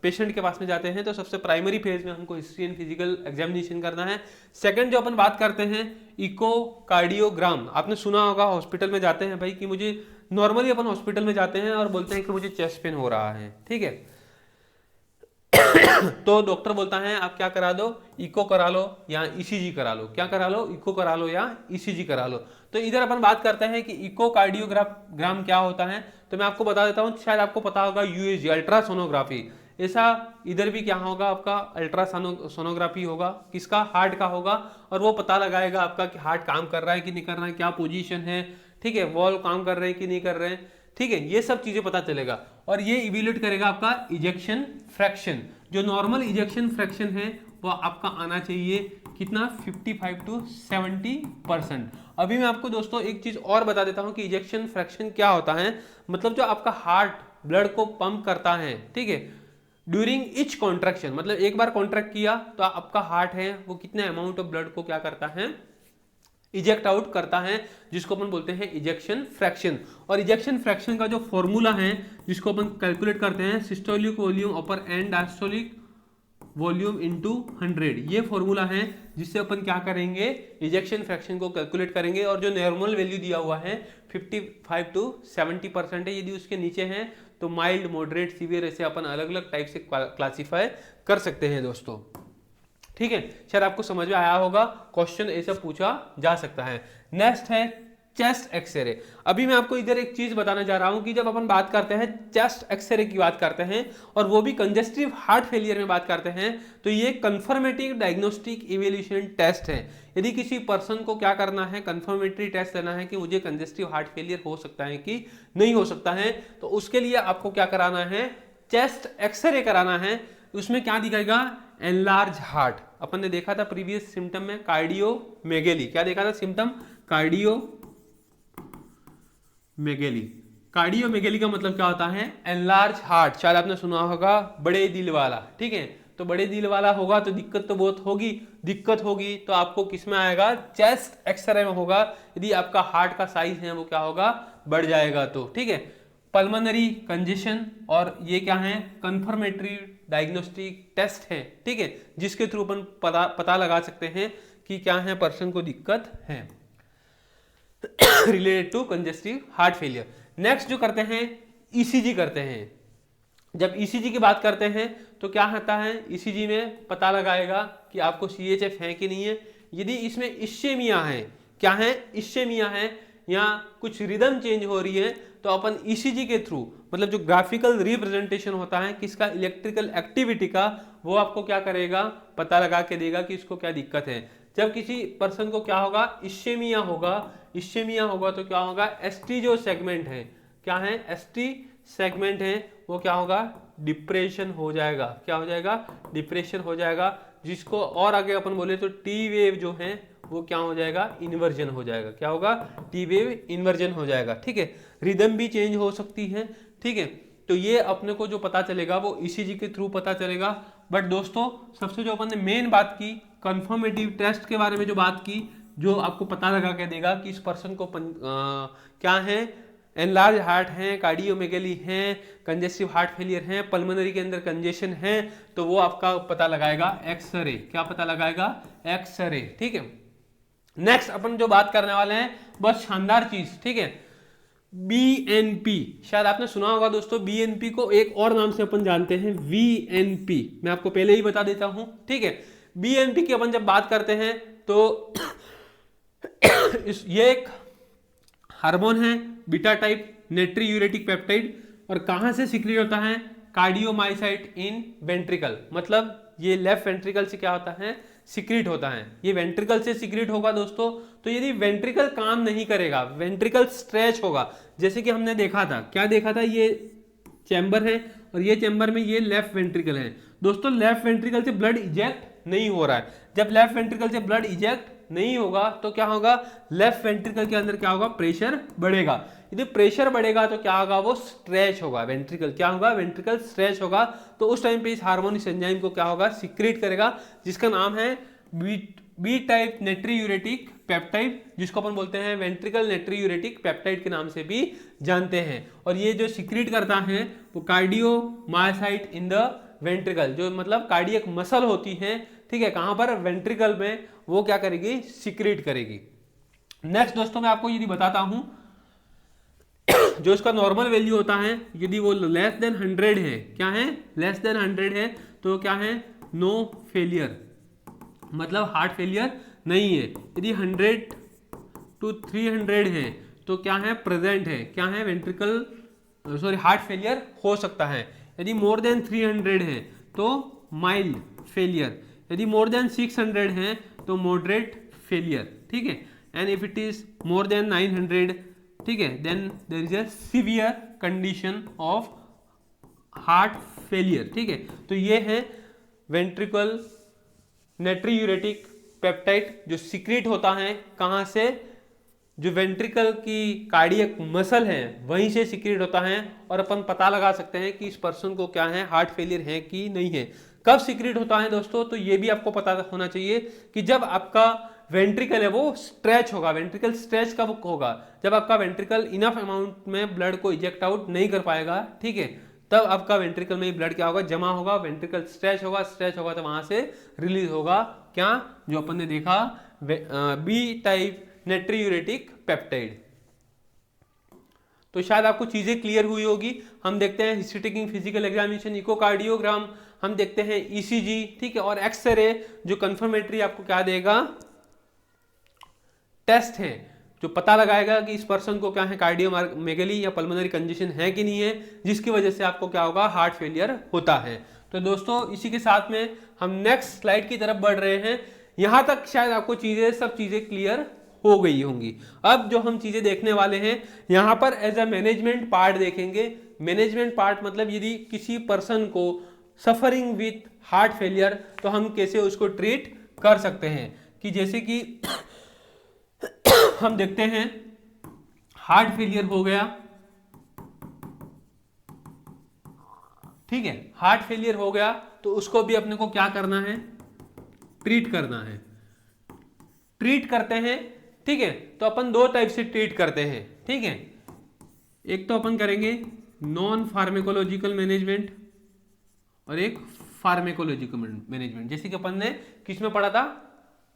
पेशेंट के पास में जाते हैं तो सबसे प्राइमरी फेज में हमको हिस्ट्री एंड फिजिकल एग्जामिनेशन करना है। सेकंड जो अपन बात करते हैं इकोकार्डियोग्राम, आपने सुना होगा हॉस्पिटल में जाते हैं भाई कि मुझे, नॉर्मली अपन हॉस्पिटल में जाते हैं और बोलते हैं कि मुझे चेस्ट पेन हो रहा है, ठीक है। तो डॉक्टर बोलता है आप क्या करा दो, इको करा लो या ईसीजी करा लो। क्या करा लो? इको करा लो या ईसीजी करा लो। तो इधर अपन बात करते हैं कि इकोकार्डियोग्राम क्या होता है, तो मैं आपको बता देता हूं, शायद आपको पता होगा यूएसजी अल्ट्रासोनोग्राफी। ऐसा इधर भी क्या होगा, आपका अल्ट्रासोनोग्राफी होगा, किसका? हार्ट का होगा, और वो पता लगाएगा आपका कि हार्ट काम कर रहा है कि नहीं कर रहा है, क्या पोजीशन है, ठीक है, वॉल्व काम कर रहे हैं कि नहीं कर रहे हैं, ठीक है, ये सब चीजें पता चलेगा। और ये इवेल्यूएट करेगा आपका इजेक्शन फ्रैक्शन। जो नॉर्मल इजेक्शन फ्रैक्शन है वो आपका आना चाहिए कितना, 55 to 70%। अभी मैं आपको दोस्तों एक चीज और बता देता हूं कि इजेक्शन फ्रैक्शन क्या होता है। मतलब जो आपका हार्ट ब्लड को पंप करता है, ठीक है, ड्यूरिंग इच कॉन्ट्रैक्शन, मतलब एक बार कॉन्ट्रैक्ट किया तो आपका हार्ट है वो कितने अमाउंट ऑफ ब्लड को क्या करता है, इजेक्ट आउट करता है, जिसको अपन बोलते हैं इजेक्शन फ्रैक्शन। और इजेक्शन फ्रैक्शन का जो फॉर्मूला है जिसको अपन कैलकुलेट करते हैं, systolic volume upper and diastolic volume into 100, ये फॉर्मूला है जिससे अपन क्या करेंगे, इजेक्शन फ्रैक्शन को कैलकुलेट करेंगे। और जो नॉर्मल वैल्यू दिया हुआ है 55 to 70% है, यदि उसके नीचे है तो माइल्ड, मॉडरेट, सीवियर, ऐसे अपन अलग अलग टाइप से क्लासीफाई कर सकते हैं दोस्तों, ठीक है। शायद आपको समझ में आया होगा, क्वेश्चन ऐसा पूछा जा सकता है। नेक्स्ट है चेस्ट एक्सरे। अभी मैं आपको इधर एक चीज बताना जा रहा हूं कि जब अपन बात करते हैं चेस्ट एक्सरे की बात करते हैं और वो भी कंजेस्टिव हार्ट फेलियर में बात करते हैं, तो ये कंफर्मेटिव डायग्नोस्टिक इवैल्यूएशन टेस्ट है। यदि किसी पर्सन को क्या करना है, कंफर्मेटरी टेस्ट लेना है कि मुझे कंजेस्टिव हार्ट फेलियर हो सकता है कि नहीं हो सकता है, तो उसके लिए आपको क्या कराना है, चेस्ट एक्सरे कराना है। उसमें क्या दिखाएगा, एनलार्ज हार्ट। अपन ने देखा था प्रीवियस सिम्टम में कार्डियोमेगेली, क्या देखा था सिम्टम, कार्डियोमेगेली। कार्डियोमेगेली का मतलब क्या होता है, एनलार्ज हार्ट। शायद आपने सुना होगा बड़े दिल वाला, ठीक है। तो बड़े दिल वाला होगा तो दिक्कत तो बहुत होगी, दिक्कत होगी तो आपको किस में आएगा, चेस्ट एक्सरे में होगा। यदि आपका हार्ट का साइज है वो क्या होगा, बढ़ जाएगा तो, ठीक है। पल्मोनरी कंजेशन, और ये क्या है, कंफर्मेटरी डायग्नोस्टिक टेस्ट है, ठीक है, जिसके थ्रू अपन पता लगा सकते हैं कि क्या है, पर्सन को दिक्कत है related to congestive heart failure. Next जो करते हैं ईसीजी करते हैं। जब ईसीजी की बात करते हैं तो क्या होता है, ईसीजी में पता लगाएगा कि आपको सीएचएफ है कि नहीं है। यदि इसमें इश्चेमिया है, क्या है, इश्चेमिया है, या कुछ रिदम चेंज हो रही है, तो अपन ईसीजी के थ्रू, मतलब जो ग्राफिकल रिप्रेजेंटेशन होता है किसका, इलेक्ट्रिकल एक्टिविटी का, वो आपको क्या करेगा, पता लगा के देगा कि इसको क्या दिक्कत है। जब किसी पर्सन को क्या होगा, इश्चेमिया होगा, इश्चेमिया होगा तो क्या होगा, एसटी जो सेगमेंट है, क्या है, एसटी सेगमेंट है, वो क्या होगा, डिप्रेशन हो जाएगा। क्या हो जाएगा, डिप्रेशन हो जाएगा। जिसको और आगे अपन बोले तो टी वेव जो है वो क्या हो जाएगा, इन्वर्जन हो जाएगा। क्या होगा, टी वेव इन्वर्जन हो जाएगा, ठीक है। रिदम भी चेंज हो सकती है, ठीक है। तो ये अपने को जो पता चलेगा वो ईसीजी के थ्रू पता चलेगा। बट दोस्तों सबसे जो अपन ने मेन बात की, कंफर्मेटिव टेस्ट के बारे में जो बात की, जो आपको पता लगा के देगा कि इस पर्सन को क्या है, एनलार्ज हार्ट है, कार्डियोमेगेली है, कंजेस्टिव हार्ट फेलियर है, पल्मोनरी के अंदर कंजेशन है, तो वो आपका पता लगाएगा एक्सरे। क्या पता लगाएगा, एक्सरे, ठीक है। नेक्स्ट अपन जो बात करने वाले हैं बहुत शानदार चीज, ठीक है, बीएनपी। शायद आपने सुना होगा दोस्तों, बीएनपी को एक और नाम से अपन जानते हैं वीएनपी। मैं आपको पहले ही बता देता हूं, ठीक है। बीएनपी की अपन जब बात करते हैं तो ये एक हार्मोन है बीटा टाइप नेट्रीयूरेटिक पेप्टाइड, और कहाँ से सिक्रीट होता है, कार्डियोमायोसाइट इन वेंट्रिकल, मतलब ये लेफ्ट वेंट्रिकल से क्या होता है, सिक्रीट होता है। ये वेंट्रिकल से सिक्रीट होगा दोस्तों। तो यदि वेंट्रिकल काम नहीं करेगा, वेंट्रिकल स्ट्रेच होगा, जैसे कि हमने देखा था, क्या देखा था, ये चैम्बर है और ये चैम्बर में ये लेफ्ट वेंट्रिकल है दोस्तों। लेफ्ट वेंट्रिकल से ब्लड इजेक्ट नहीं हो रहा है। जब लेफ्ट वेंट्रिकल से ब्लड इजेक्ट नहीं होगा तो क्या होगा, लेफ्ट वेंट्रिकल के अंदर क्या होगा, प्रेशर बढ़ेगा। यदि प्रेशर बढ़ेगा तो क्या होगा, वो स्ट्रेच होगा, वेंट्रिकल क्या होगा, वेंट्रिकल स्ट्रेच होगा। तो उस टाइम पे इस हार्मोन, इस एंजाइम को क्या होगा, सिक्रीट करेगा, जिसका नाम है बी टाइप नेट्रीयूरेटिक पेप्टाइड, जिसको अपन बोलते हैं वेंट्रिकल नेट्रीयूरेटिक पेप्टाइड के नाम से भी जानते हैं। और ये जो सिक्रीट करता है वो कार्डियोमायोसाइट इन द वेंट्रिकल, जो मतलब कार्डियक मसल होती है, ठीक है, कहां पर, वेंट्रिकल में, वो क्या करेगी, सिक्रीट करेगी। नेक्स्ट दोस्तों मैं आपको यदि बताता हूं, जो इसका नॉर्मल वैल्यू होता है, यदि वो लेस देन 100 है, क्या है, लेस देन 100 है, तो क्या है, नो फेलियर, मतलब हार्ट फेलियर नहीं है। यदि 100 to 300 है तो क्या है, प्रेजेंट है, क्या है, वेंट्रिकल सॉरी हार्ट फेलियर हो सकता है। यदि मोर देन 300 है तो माइल्ड फेलियर, यदि मोर देन 600 है तो मॉडरेट फेलियर, ठीक है। And if it is more than 900, ठीक है, then there is a severe condition of heart failure, ठीक है। तो ये है वेंट्रिकल नेट्रीयूरेटिक पेप्टाइड, जो सिक्रीट होता है कहाँ से, जो वेंट्रिकल की कार्डियक मसल है वहीं से सिक्रीट होता है। और अपन पता लगा सकते हैं कि इस पर्सन को क्या है, हार्ट फेलियर है कि नहीं है। कब सिक्रीट होता है दोस्तों, तो ये भी आपको पता होना चाहिए कि जब आपका वेंट्रिकल है वो स्ट्रेच होगा। वेंट्रिकल स्ट्रेच कब होगा, जब आपका वेंट्रिकल इनफ अमाउंट में ब्लड को इजेक्ट आउट नहीं कर पाएगा, ठीक है, तब आपका वेंट्रिकल में ब्लड क्या होगा, जमा होगा, वेंट्रिकल स्ट्रेच होगा, स्ट्रेच होगा तो वहां से रिलीज होगा क्या, जो अपन ने देखा, बी टाइप नेट्रीयूरेटिक पेप्टाइड। तो शायद आपको चीजें क्लियर हुई होगी। हम देखते हैं history taking, physical examination, echocardiogram, हम देखते हैं ईसीजी, ठीक है, और एक्सरे, जो कंफर्मेटरी आपको क्या देगा, टेस्ट है जो पता लगाएगा कि इस पर्सन को क्या है, कार्डियोमेगली या पल्मोनरी कंजेशन है कि नहीं है, जिसकी वजह से आपको क्या होगा, हार्ट फेलियर होता है। तो दोस्तों इसी के साथ में हम नेक्स्ट स्लाइड की तरफ बढ़ रहे हैं। यहां तक शायद आपको सब चीजें क्लियर हो गई होंगी। अब जो हम चीजें देखने वाले हैं यहां पर एज अ मैनेजमेंट पार्ट देखेंगे। मैनेजमेंट पार्ट मतलब यदि किसी पर्सन को सफरिंग विथ हार्ट फेलियर, तो हम कैसे उसको ट्रीट कर सकते हैं, कि जैसे कि हम देखते हैं हार्ट फेलियर हो गया, ठीक है, हार्ट फेलियर हो गया तो उसको भी अपने को क्या करना है, ट्रीट करना है। ट्रीट करते हैं, ठीक है, तो अपन दो टाइप से ट्रीट करते हैं, ठीक है। एक तो अपन करेंगे नॉन फार्मेकोलॉजिकल मैनेजमेंट और एक फार्मेकोलॉजिकल मैनेजमेंट। जैसे कि अपन ने किस में पढ़ा था,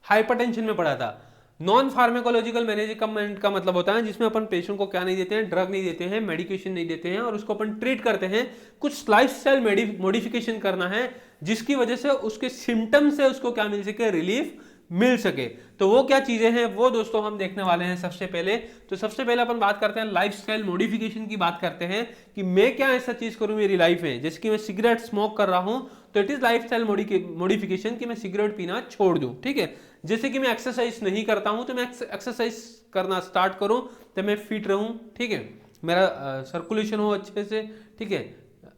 हाइपरटेंशन में पढ़ा था। नॉन फार्मेकोलॉजिकल मैनेजमेंट का मतलब होता है जिसमें अपन पेशेंट को क्या नहीं देते हैं, ड्रग नहीं देते हैं, मेडिकेशन नहीं देते हैं, और उसको अपन ट्रीट करते हैं। कुछ लाइफस्टाइल मॉडिफिकेशन करना है जिसकी वजह से उसके सिम्टम से उसको क्या मिल सके, रिलीफ मिल सके। तो वो क्या चीजें हैं वो दोस्तों हम देखने वाले हैं सबसे पहले। तो सबसे पहले अपन बात करते हैं लाइफस्टाइल मॉडिफिकेशन की, बात करते हैं कि मैं क्या ऐसा चीज करूं मेरी लाइफ में, जैसे कि मैं सिगरेट स्मोक कर रहा हूं तो इट इज लाइफस्टाइल मॉडिफिकेशन कि मैं सिगरेट पीना छोड़ दूं, ठीक है। जैसे कि मैं एक्सरसाइज नहीं करता हूं तो मैं एक्सरसाइज करना स्टार्ट करूं तो मैं फिट रहूं, ठीक है, मेरा सर्कुलेशन हो अच्छे से, ठीक है,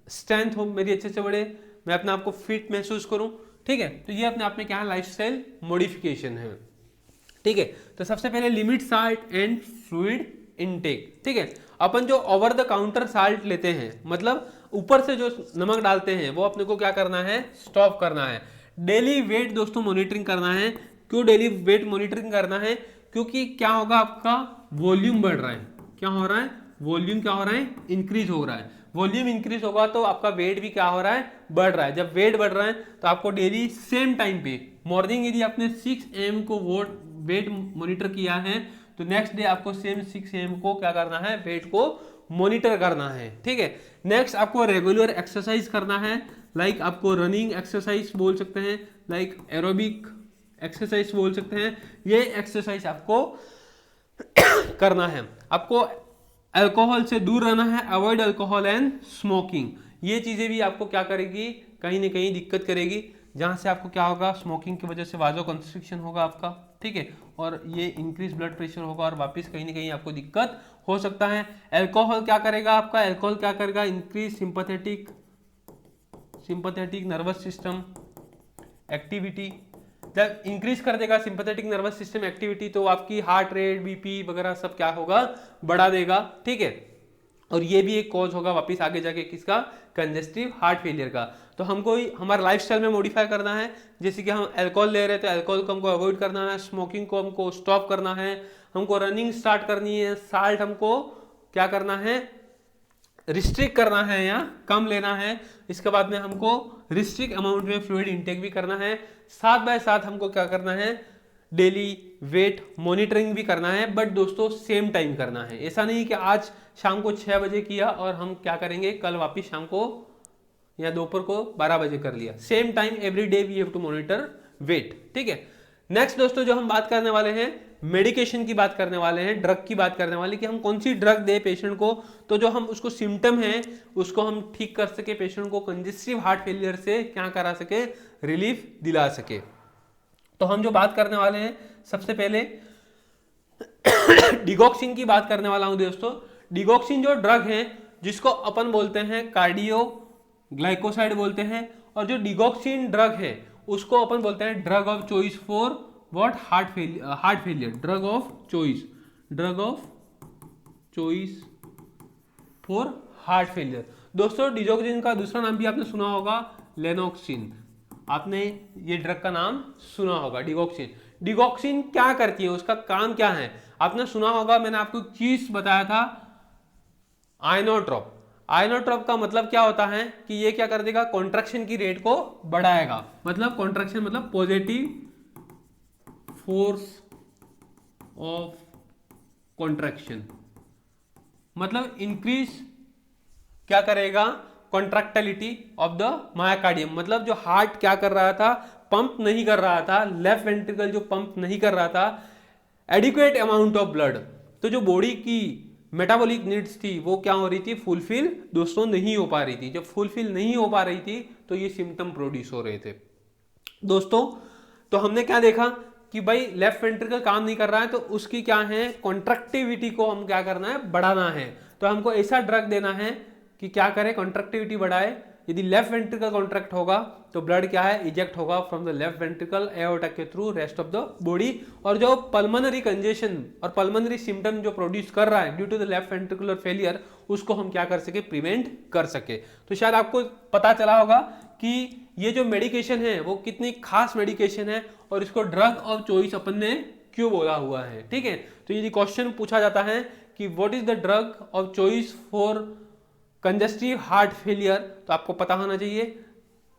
स्ट्रेंथ हो मेरी अच्छे से बढ़े, मैं अपने आप को फिट महसूस करूं, ठीक है। तो ये अपने आप में क्या है, लाइफस्टाइल मॉडिफिकेशन है, ठीक है। तो सबसे पहले limit salt and fluid intake, ठीक है। अपन जो ओवर द काउंटर साल्ट लेते हैं, मतलब ऊपर से जो नमक डालते हैं, वो अपने को क्या करना है, स्टॉप करना है। डेली वेट दोस्तों मॉनिटरिंग करना है। क्यों डेली वेट मॉनिटरिंग करना है, क्योंकि क्या होगा, आपका वॉल्यूम बढ़ रहा है, क्या हो रहा है, वॉल्यूम क्या हो रहा है, इंक्रीज हो रहा है। वॉल्यूम इंक्रीज होगा तो आपका वेट भी क्या हो रहा है, बढ़ रहा है। जब वेट बढ़ रहा है तो आपको डेली सेम टाइम पे, मॉर्निंग यदि आपने 6 AM को वेट मॉनिटर किया है तो नेक्स्ट डे आपको सेम 6 AM को क्या करना है, वेट को मॉनिटर करना है, ठीक है। नेक्स्ट आपको रेगुलर एक्सरसाइज करना है, लाइक आपको रनिंग एक्सरसाइज बोल सकते हैं, लाइक एरोबिक एक्सरसाइज बोल सकते हैं। ये एक्सरसाइज आपको करना है, आपको अल्कोहल से दूर रहना है, अवॉइड अल्कोहल एंड स्मोकिंग। ये चीज़ें भी आपको क्या करेगी, कहीं ना कहीं दिक्कत करेगी, जहाँ से आपको क्या होगा, स्मोकिंग की वजह से वाजो कंस्ट्रिक्शन होगा आपका, ठीक है, और ये इंक्रीज ब्लड प्रेशर होगा और वापस कहीं ना कहीं आपको दिक्कत हो सकता है। अल्कोहल क्या करेगा आपका, अल्कोहल क्या करेगा, increase sympathetic nervous system activity. जब इंक्रीज कर देगा सिंपैथेटिक नर्वस सिस्टम एक्टिविटी तो आपकी हार्ट रेट, बीपी वगैरह सब क्या होगा, बढ़ा देगा, ठीक है, और ये भी एक कॉज होगा वापस आगे जाके किसका, कंजेस्टिव हार्ट फेलियर का। तो हमको हमारा लाइफस्टाइल में मॉडिफाई करना है, जैसे कि हम अल्कोहल ले रहे हैं तो अल्कोहल को हमको अवॉइड करना है, स्मोकिंग को हमको स्टॉप करना है, हमको रनिंग स्टार्ट करनी है, साल्ट हमको क्या करना है, रिस्ट्रिक्ट करना है या कम लेना है। इसके बाद में हमको रिस्ट्रिक्ट अमाउंट में फ्लूइड इंटेक भी करना है। साथ बाय साथ हमको क्या करना है, डेली वेट मॉनिटरिंग भी करना है, बट दोस्तों सेम टाइम करना है। ऐसा नहीं कि आज शाम को 6 बजे किया और हम क्या करेंगे, कल वापिस शाम को या दोपहर को 12 बजे कर लिया। Same time every day we have to monitor weight, ठीक है। नेक्स्ट दोस्तों जो हम बात करने वाले हैं, मेडिकेशन की बात करने वाले हैं, ड्रग की बात करने वाले कि हम कौन सी ड्रग दे पेशेंट को, तो जो हम उसको सिम्टम है उसको हम ठीक कर सके, पेशेंट को कंजेस्टिव हार्ट फेलियर से क्या करा सके, रिलीफ दिला सके। तो हम जो बात करने वाले हैं, सबसे पहले डिगॉक्सिन की बात करने वाला हूं दोस्तों। डिगॉक्सिन जो ड्रग है जिसको अपन बोलते हैं कार्डियो ग्लाइकोसाइड बोलते हैं, और जो डिगॉक्सिन ड्रग है उसको अपन बोलते हैं drug of choice for what, heart failure, drug of choice for heart failure. दोस्तों डिगॉक्सिन का दूसरा नाम भी आपने सुना होगा, लेनोक्सिन, आपने ये ड्रग का नाम सुना होगा डिगॉक्सिन। डिगॉक्सिन क्या करती है, उसका काम क्या है, आपने सुना होगा, मैंने आपको एक चीज बताया था, आइनोट्रोप। आइनोट्रोप का मतलब क्या होता है कि ये क्या कर देगा, कॉन्ट्रैक्शन की रेट को बढ़ाएगा, मतलब कॉन्ट्रैक्शन मतलब पॉजिटिव फोर्स ऑफ कॉन्ट्रैक्शन, मतलब इंक्रीज क्या करेगा, कॉन्ट्रैक्टिलिटी ऑफ द मायोकार्डियम, मतलब जो हार्ट क्या कर रहा था, पंप नहीं कर रहा था, लेफ्ट वेंट्रिकल जो पंप नहीं कर रहा था एडिक्वेट अमाउंट ऑफ ब्लड, तो जो बॉडी की मेटाबॉलिक नीड्स थी वो क्या हो रही थी, फुलफिल दोस्तों नहीं हो पा रही थी। जब फुलफिल नहीं हो पा रही थी तो ये सिम्टम प्रोड्यूस हो रहे थे दोस्तों। तो हमने क्या देखा कि भाई लेफ्ट वेंट्रिकल काम नहीं कर रहा है तो उसकी क्या है, कॉन्ट्रैक्टिविटी को हम क्या करना है, बढ़ाना है। तो हमको ऐसा ड्रग देना है कि क्या करे, कॉन्ट्रैक्टिविटी बढ़ाए। यदि लेफ्ट वेंट्रिकल कॉन्ट्रैक्ट होगा तो ब्लड क्या है, इजेक्ट होगा from the left ventricle aorta के through rest of the body, और जो पल्मोनरी कंजेशन और पल्मोनरी सिम्टम जो प्रोड्यूस कर रहा है due to the left ventricular failure, उसको हम क्या कर सके, प्रिवेंट कर सके। तो शायद आपको पता चला होगा कि ये जो मेडिकेशन है वो कितनी खास मेडिकेशन है और इसको ड्रग ऑफ चॉइस अपन ने क्यों बोला हुआ है, ठीक है। तो यदि क्वेश्चन पूछा जाता है कि what is the drug of choice for congestive heart failure, तो आपको पता होना चाहिए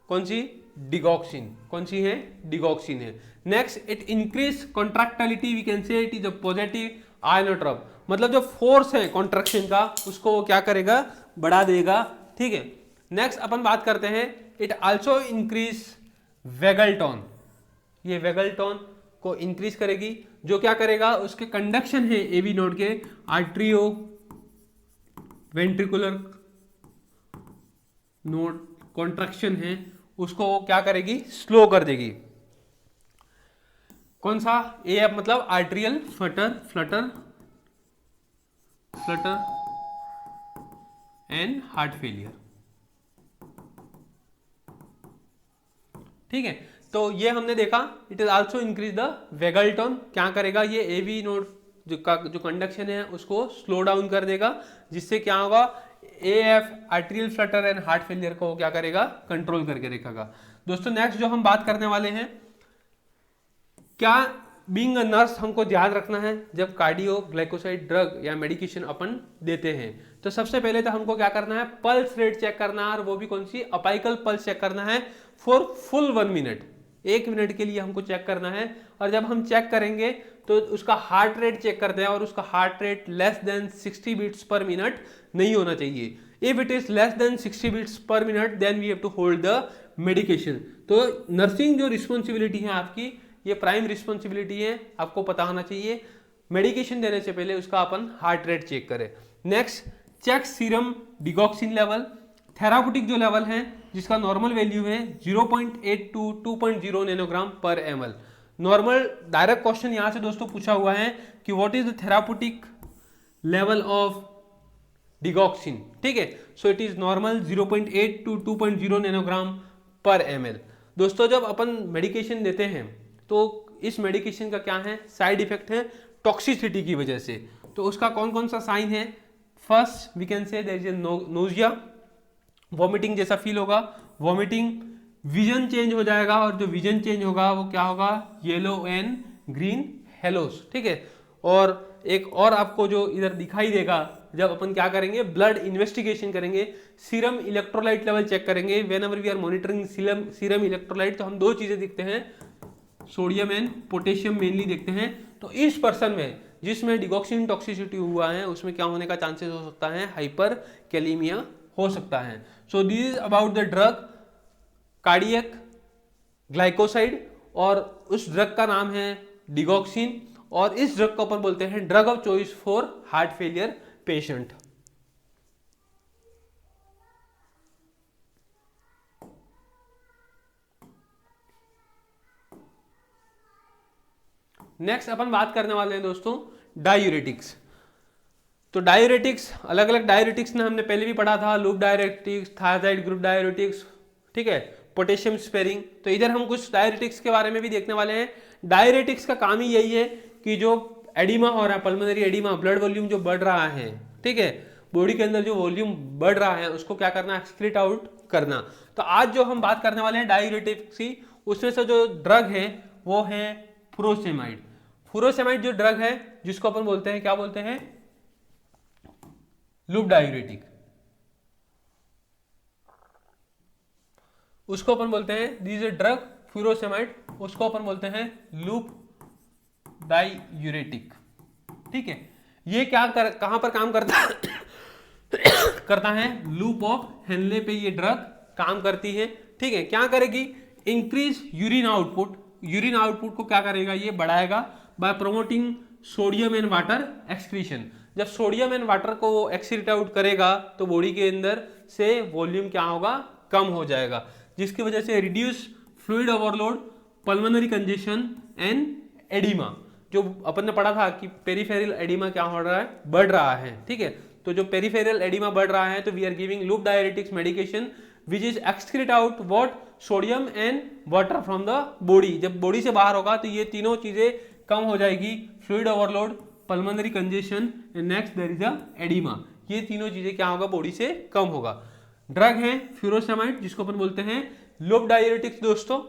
कौन सी, डिगॉक्सिन, कौन सी है, डिगॉक्सिन है। Next, it increase contractility, we can say it is a positive inotrope, मतलब जो फोर्स है कॉन्ट्रैक्शन का उसको वो क्या करेगा, बढ़ा देगा, ठीक है। नेक्स्ट अपन बात करते हैं, it also increase vagal tone, ये वेगल टोन को इंक्रीज करेगी, जो क्या करेगा, उसके कंडक्शन है एवी नोड के आर्ट्रियो वेंट्रिकुलर नोड कॉन्ट्रैक्शन है उसको क्या करेगी, स्लो कर देगी। कौन सा, ए मतलब atrial flutter and heart failure, ठीक है। तो ये हमने देखा, it is also increase the vagal tone, क्या करेगा, ये एवी नोड जो कंडक्शन है उसको स्लो डाउन कर देगा, जिससे क्या होगा, AF atrial flutter and heart failure को क्या करेगा, कंट्रोल करके रखेगा। दोस्तों नेक्स्ट जो हम बात करने वाले हैं, क्या बीइंग अ नर्स हमको ध्यान रखना है जब कार्डियो ग्लाइकोसाइड ड्रग या मेडिकेशन अपन देते हैं, तो सबसे पहले तो हमको क्या करना है, पल्स रेट चेक करना है, और वो भी कौन सी, अपाइकल पल्स चेक करना है फॉर फुल 1 मिनट, 1 मिनट के लिए हमको चेक करना है। और जब हम चेक करेंगे तो उसका हार्ट रेट चेक करते हैं, और उसका heart rate less than 60 beats per minute नहीं होना चाहिए। If it is less than 60 beats per minute then we have to hold the medication. तो नर्सिंग जो रिस्पॉन्सिबिलिटी है आपकी, ये प्राइम रिस्पॉन्सिबिलिटी है, आपको पता होना चाहिए। मेडिकेशन देने से पहले उसका अपन हार्ट रेट चेक करें। Next, check serum digoxin level. Therapeutic जो लेवल है जिसका नॉर्मल वैल्यू है 0.8 to 2.0 nanogram per ml। Normal direct question यहाँ से दोस्तों पूछा हुआ है कि what is the therapeutic level of digoxin, ठीक है। So it is normal 0.8 to 2.0 nanogram per ml। दोस्तों जब अपन मेडिकेशन देते हैं तो इस मेडिकेशन का क्या है, साइड इफेक्ट है टॉक्सिसिटी की वजह से। तो उसका कौन कौन सा साइन है? First we can say there is nausea, vomiting जैसा फील होगा, वॉमिटिंग, विजन चेंज हो जाएगा, और जो विजन चेंज होगा वो क्या होगा, येलो एंड ग्रीन हेलोस, ठीक है। और एक और आपको जो इधर दिखाई देगा जब अपन क्या करेंगे, ब्लड इन्वेस्टिगेशन करेंगे, सीरम इलेक्ट्रोलाइट लेवल चेक करेंगे। Whenever we are monitoring serum electrolyte तो हम दो चीजें दिखते हैं, सोडियम एंड पोटेशियम मेनली देखते हैं। तो इस पर्सन में जिसमें डिगॉक्सिन टॉक्सिसिटी हुआ है उसमें क्या होने का चांसेस हो सकता है, हाइपर कैलीमिया हो सकता है। सो this is about the drug cardiac glycoside, और उस ड्रग का नाम है डिगॉक्सिन, और इस ड्रग को अपन बोलते हैं drug of choice for heart failure patient. Next अपन बात करने वाले हैं दोस्तों डायूरेटिक्स। तो डायूरेटिक्स, अलग अलग डायूरेटिक्स ने हमने पहले भी पढ़ा था, loop diuretics, thyroid group diuretics, ठीक है, पोटेशियम स्पेरिंग। तो इधर हम कुछ डायूरेटिक्स के बारे में भी देखने वाले हैं। डायूरेटिक्स का काम ही यही है कि जो एडिमा हो रहा है, पल्मोनरी एडिमा, ब्लड वॉल्यूम जो बढ़ रहा है, ठीक है, बॉडी के अंदर जो वॉल्यूम बढ़ रहा है उसको क्या करना, एक्सक्रीट आउट करना। तो आज जो हम बात करने वाले हैं डायूरेटिक्स की, उसमें से जो ड्रग है वो है फुरोसेमाइड। फुरोसेमाइड जो ड्रग है जिसको अपन बोलते हैं, क्या बोलते हैं, लूप डायूरेटिक, उसको अपन बोलते हैं, दिस इज ड्रग फ्यूरोसेमाइड, उसको अपन बोलते हैं लूप डायूरेटिक, ठीक है। ये कहां पर काम करता है करता है, लूप ऑफ हेनले पे ये ड्रग काम करती है, ठीक है। क्या करेगी, increase urine output. Urine output को क्या करेगा, ये बढ़ाएगा by promoting sodium and water excretion. जब सोडियम एंड वाटर को वो एक्सक्रीट आउट करेगा तो बॉडी के अंदर से वॉल्यूम क्या होगा, कम हो जाएगा, जिसकी वजह से reduce fluid overload, pulmonary congestion and oedema. जो अपन ने पढ़ा था कि पेरिफेरल एडिमा क्या हो रहा है, बढ़ रहा है, ठीक है। तो जो पेरिफेरल एडिमा बढ़ रहा है तो we are giving loop diuretics medication which is excrete out what, sodium and water from the body. जब बॉडी से बाहर होगा तो ये तीनों चीजें कम हो जाएगी, fluid overload, pulmonary congestion and next there is a oedema. ये तीनों चीजें क्या होगा, बॉडी से कम होगा। ड्रग है फ्यूरोसेमाइड जिसको अपन बोलते हैं लूप डायूरेटिक्स। दोस्तों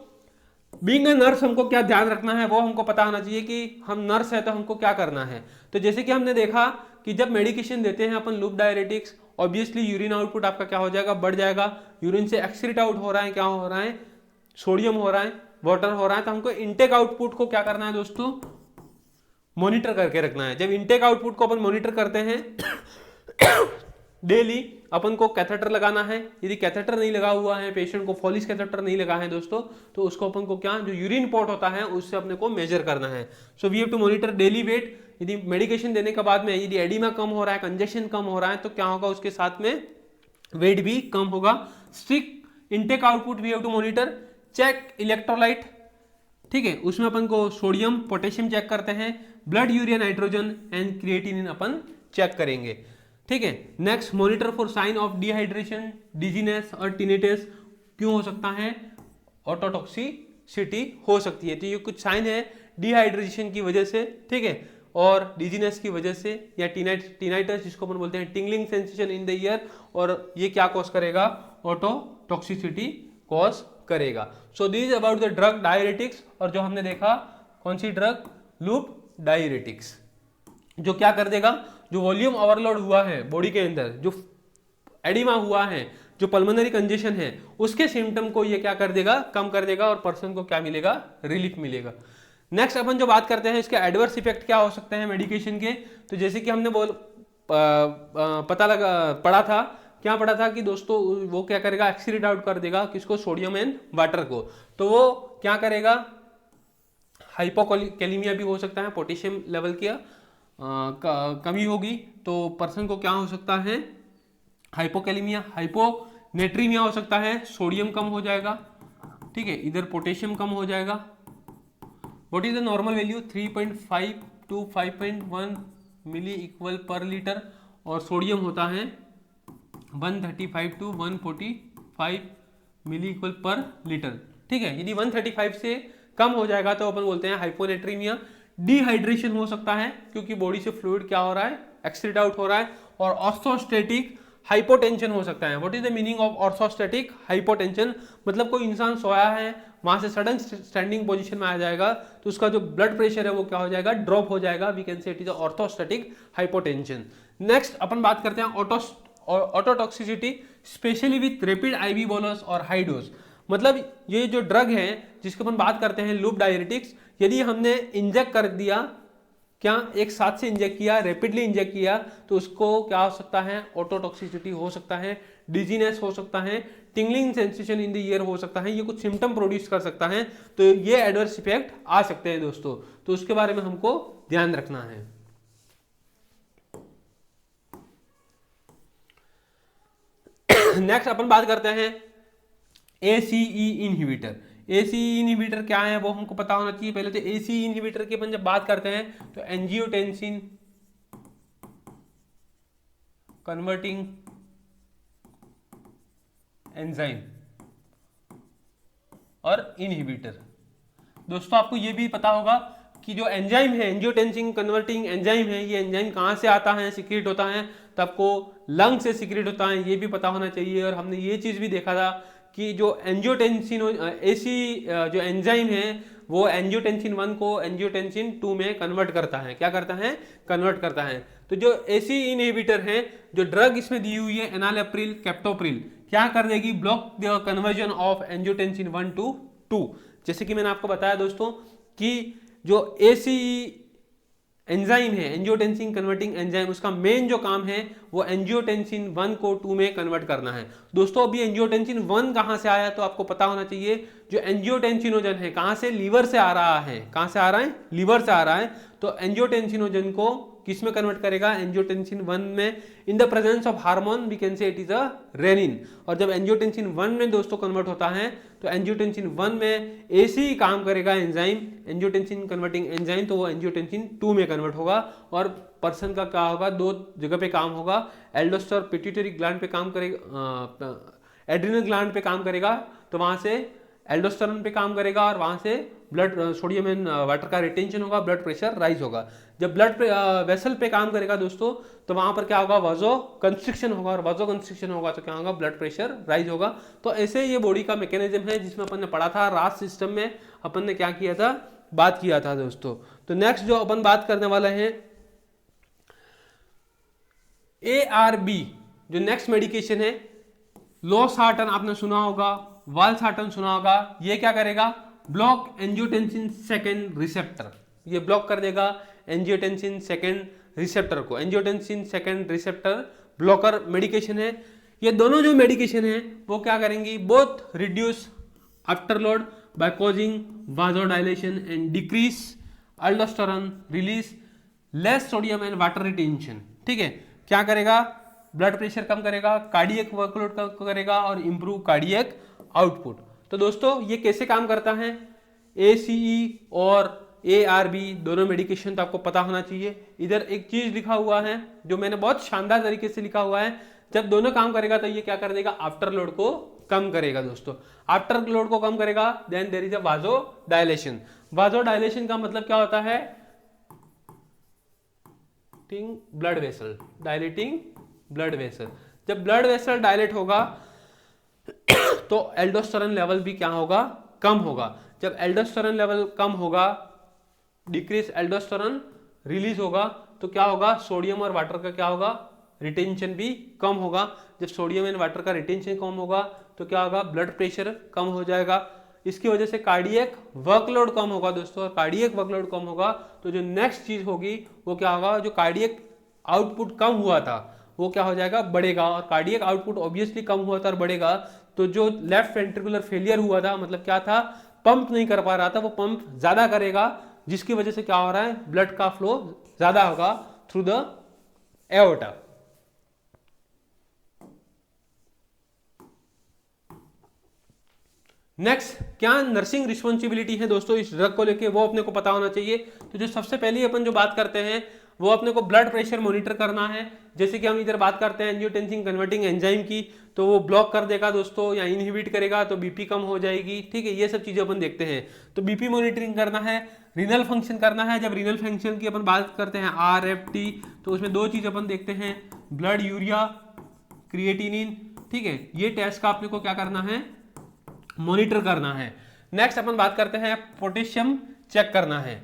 बीइंग अ नर्स हमको क्या ध्यान रखना है, वो हमको पता होना चाहिए कि हम नर्स है तो हमको क्या करना है। तो जैसे कि हमने देखा कि जब मेडिकेशन देते हैं अपन loop diuretics, obviously urine output आपका क्या हो जाएगा, बढ़ जाएगा। यूरिन से एक्सक्रीट आउट हो रहा है, क्या हो रहा है, सोडियम हो रहा है, वाटर हो रहा है। तो हमको इनटेक आउटपुट को क्या करना है दोस्तों, मॉनिटर करके रखना है। जब इनटेक आउटपुट को अपन मॉनिटर करते हैं डेली, अपन को कैथेटर लगाना है। यदि कैथेटर नहीं लगा हुआ है, पेशेंट को फॉलिस कैथेटर नहीं लगा है दोस्तों, तो उसको अपन को क्या, जो यूरिन पोर्ट होता है उससे अपने को मेजर करना है। So we have to monitor daily weight. यदि मेडिकेशन देने के बाद में यदि एडिमा कम हो रहा है, कंजेशन कम हो रहा है, तो क्या होगा, उसके साथ में वेट भी कम होगा। Strict intake output we have to monitor. Check electrolyte, ठीक है, उसमें अपन को सोडियम पोटेशियम चेक करते हैं, blood urea nitrogen and creatinine अपन चेक करेंगे, ठीक है। Next, monitor for sign of dehydration, dizziness और टिनेटिस। क्यों हो सकता है, ऑटोटॉक्सिसिटी हो सकती है। तो ये कुछ साइन है डिहाइड्रेशन की वजह से, ठीक है, और डिजीनेस की वजह से, या टिनाइटस जिसको अपन बोलते हैं tingling sensation in the year, और ये क्या कॉज करेगा, ऑटोटॉक्सिसिटी कॉज करेगा। सो this is about the drug diuretics. और जो हमने देखा कौन सी ड्रग, लूप डायूरेटिक्स, जो क्या कर देगा, जो वॉल्यूम ओवरलोड हुआ है बॉडी के अंदर, जो एडिमा हुआ है, जो पल्मोनरी कंजेशन है, उसके सिम्टम को ये क्या कर देगा, कम कर देगा, और पर्सन को क्या मिलेगा, रिलीफ मिलेगा। नेक्स्ट अपन जो बात करते हैं इसके एडवर्स इफेक्ट क्या हो सकते हैं मेडिकेशन के। तो जैसे कि हमने पढ़ा था, क्या पढ़ा था कि दोस्तों वो क्या करेगा, एक्सक्रीट आउट कर देगा किसको, सोडियम एंड वाटर को। तो वो क्या करेगा, हाइपोकैलीमिया भी हो सकता है, पोटेशियम लेवल किया, कमी होगी तो पर्सन को क्या हो सकता है, हाइपोकैलेमिया, हाइपोनेट्रीमिया हो सकता है, सोडियम कम हो जाएगा, ठीक है, इधर पोटेशियम कम हो जाएगा। What is the normal value, 3.5 to 5.1 milliequivalent per litre, और सोडियम होता है 135 to 145 milliequivalent per litre, ठीक है। यदि 135 से कम हो जाएगा तो अपन बोलते हैं हाइपोनेट्रीमिया। डिहाइड्रेशन हो सकता है क्योंकि बॉडी से फ्लूइड क्या हो रहा है, एक्सक्रीट आउट हो रहा है। और ऑर्थोस्टैटिक हाइपोटेंशन हो सकता है। What is the meaning of orthostatic hypotension, मतलब कोई इंसान सोया है, वहां से सडन स्टैंडिंग पोजीशन में आ जाएगा तो उसका जो ब्लड प्रेशर है वो क्या हो जाएगा, ड्रॉप हो जाएगा। We can say it is orthostatic hypotension. Next अपन बात करते हैं ototoxicity, specially with rapid IV bolus और हाई डोज। मतलब ये जो ड्रग है जिसकी अपन बात करते हैं लूप डायरेटिक्स, यदि हमने इंजेक्ट कर दिया, क्या एक साथ से इंजेक्ट किया, रैपिडली इंजेक्ट किया, तो उसको क्या हो सकता है, ऑटोटॉक्सिसिटी हो सकता है, डिजीनेस हो सकता है, tingling sensation in the year हो सकता है, ये कुछ सिम्टम प्रोड्यूस कर सकता है। तो ये एडवर्स इफेक्ट आ सकते हैं दोस्तों, तो उसके बारे में हमको ध्यान रखना है। नेक्स्ट अपन बात करते हैं ACE इनहिबिटर। ACE इनहिबिटर क्या है वो हमको पता होना चाहिए। पहले तो ACE इनहिबिटर की अपन जब बात करते हैं तो एंजियोटेंसिन कन्वर्टिंग एंजाइम और इनहिबिटर। दोस्तों आपको ये भी पता होगा कि जो एंजाइम है, एंजियोटेंसिन कन्वर्टिंग एंजाइम है, ये एंजाइम कहाँ से आता है, सीक्रेट होता है, तो आपको लंग से सीक्रेट होता है, ये भी पता होना चाहिए। और हमने ये चीज़ भी देखा था कि जो एंजियोटेंसिन जो एंजाइम है वो एंजियोटेंसिन 1 को एंजियोटेंसिन 2 में कन्वर्ट करता है। क्या करता है, कन्वर्ट करता है। तो जो ACE इनहिबिटर है, जो ड्रग इसमें दी हुई है एनालेप्रिल कैप्टोप्रिल, क्या कर देगी, block the conversion of angiotensin 1 to 2। जैसे कि मैंने आपको बताया दोस्तों कि जो ACE एंजाइम है, एंजियोटेंसिन कन्वर्टिंग एंजाइम, उसका मेन जो काम है वो एंजियोटेंसिन 1 को 2 में कन्वर्ट करना है। दोस्तों अभी एंजियोटेंसिन 1 कहाँ से आया, तो आपको पता होना चाहिए जो एंजियोटेंसिनोजन है कहाँ से, लीवर से आ रहा है। कहाँ से आ रहा है, लीवर से आ रहा है। तो एंजियोटेंसिनोजन को किस में कन्वर्ट करेगा, एंजियोटेंसिन 1 में। In the presence of hormone we can say it is a renin. और जब एंजियोटेंसिन 1 में दोस्तों कन्वर्ट होता है तो एंजियोटेंसिन 1 में ACE काम करेगा एंजाइम, एंजियोटेंसिन कन्वर्टिंग एंजाइम, तो वो एंजियोटेंसिन 2 में कन्वर्ट होगा। और पर्सन का क्या होगा, दो जगह पे काम होगा, एल्डोस्टेरोन पिट्यूटरी ग्लैंड पे काम करेगा, एड्रिनल ग्लैंड पे काम करेगा, तो वहां से एल्डोस्टेरोन पे काम करेगा और वहां से ब्लड सोडियम एंड वाटर का रिटेंशन होगा, ब्लड प्रेशर राइज होगा। जब ब्लड वेसल पे काम करेगा दोस्तों तो वहां पर क्या होगा, वाजो कंस्ट्रिक्शन होगा, और वाजो कंस्ट्रिक्शन होगा तो क्या होगा, ब्लड प्रेशर राइज होगा। तो ऐसे ये बॉडी का मैकेनिज्म है जिसमें अपन ने पढ़ा था रास सिस्टम में, अपन ने क्या किया था, बात किया था दोस्तों। तो नेक्स्ट जो अपन बात करने वाले हैं ARB, जो नेक्स्ट मेडिकेशन है, लोसार्टन आपने सुना होगा, वालसार्टन सुना होगा। ये क्या करेगा, ब्लॉक एंजियोटेंसिन सेकेंड रिसेप्टर, ये ब्लॉक कर देगा एंजियोटेंसिन सेकेंड रिसेप्टर को। Angiotensin second receptor blocker medication है। ये दोनों जो मेडिकेशन है वो क्या करेंगी, both reduce afterload by causing vasodilation and decrease aldosterone release, less sodium and water retention. ठीक है, क्या करेगा, ब्लड प्रेशर कम करेगा, कार्डियक वर्कलोड कम करेगा और इंप्रूव कार्डियक आउटपुट। तो दोस्तों ये कैसे काम करता है, ACE और ARB दोनों मेडिकेशन तो आपको पता होना चाहिए। इधर एक चीज लिखा हुआ है जो मैंने बहुत शानदार तरीके से लिखा हुआ है, जब दोनों काम करेगा तो ये क्या कर देगा, आफ्टर लोड को कम करेगा दोस्तों। आफ्टर लोड को कम करेगा, then there is a vasodilation. Vasodilation का मतलब क्या होता है, blood vessel, dilating blood vessel. जब ब्लड वेसल डायलेट होगा तो एल्डोस्टेरोन लेवल भी क्या होगा, कम होगा। जब एल्डोस्टेरोन लेवल कम होगा, डिक्रीज एल्डोस्टेरोन रिलीज होगा, तो क्या होगा, सोडियम और वाटर का क्या होगा, रिटेंशन भी कम होगा। जब सोडियम एंड वाटर का रिटेंशन कम होगा तो क्या होगा, ब्लड प्रेशर कम हो जाएगा। इसकी वजह से कार्डियक वर्कलोड कम होगा दोस्तों, और कार्डियक वर्कलोड कम होगा तो जो नेक्स्ट चीज होगी वो क्या होगा, जो कार्डियक आउटपुट कम हुआ था वो क्या हो जाएगा, बढ़ेगा। और कार्डियक आउटपुट ऑब्वियसली कम हुआ था और बढ़ेगा, तो जो लेफ्ट वेंट्रिकुलर फेलियर हुआ था, मतलब क्या था, पंप नहीं कर पा रहा था, वो पंप ज्यादा करेगा, जिसकी वजह से क्या हो रहा है, ब्लड का फ्लो ज्यादा होगा थ्रू द एओर्टा। नेक्स्ट, क्या नर्सिंग रिस्पॉन्सिबिलिटी है दोस्तों इस ड्रग को लेके, वो अपने को पता होना चाहिए। तो जो सबसे पहले अपन जो बात करते हैं वो अपने को ब्लड प्रेशर मॉनिटर करना है। जैसे कि हम इधर बात करते हैं एंजियोटेंसिन कन्वर्टिंग एंजाइम की, तो वो ब्लॉक कर देगा दोस्तों या इनहिबिट करेगा तो बीपी कम हो जाएगी, ठीक है, ये सब चीजें अपन देखते हैं। तो बीपी मॉनिटरिंग करना है, रीनल फंक्शन करना है। जब रीनल फंक्शन की अपन बात करते हैं RFT, तो उसमें दो चीज अपन देखते हैं, ब्लड यूरिया, क्रिएटिनिन, ठीक है, ये टेस्ट का अपने को क्या करना है, मॉनिटर करना है। नेक्स्ट अपन बात करते हैं पोटेशियम चेक करना है।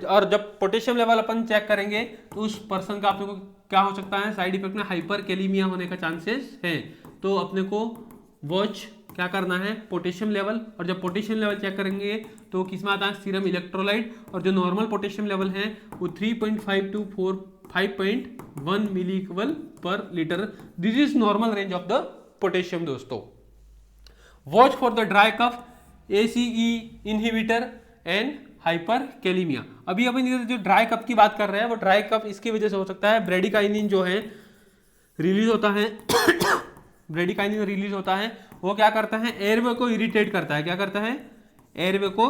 और जब पोटेशियम लेवल अपन चेक करेंगे तो उस पर्सन का अपने को क्या हो सकता है, साइड इफेक्ट में हाइपर कैलीमिया होने का चांसेस है। तो अपने को वॉच क्या करना है, पोटेशियम लेवल। और जब पोटेशियम लेवल चेक करेंगे तो किसमें आता है, सीरम इलेक्ट्रोलाइट, और जो नॉर्मल पोटेशियम लेवल है वो 3.5 to 5.1 milliequivalent per litre. This is normal range of the potassium दोस्तों। Watch for the dry cough, ACE inhibitor and hyperkalaemia. अभी अपन इधर जो ड्राई कफ की बात कर रहे हैं वो ड्राई कफ इसकी वजह से हो सकता है, ब्रेडिकाइनिन जो है रिलीज होता है ब्रेडिकाइनिन रिलीज होता है, वो क्या करता है, एयरवे को इरिटेट करता है। क्या करता है, एयरवे को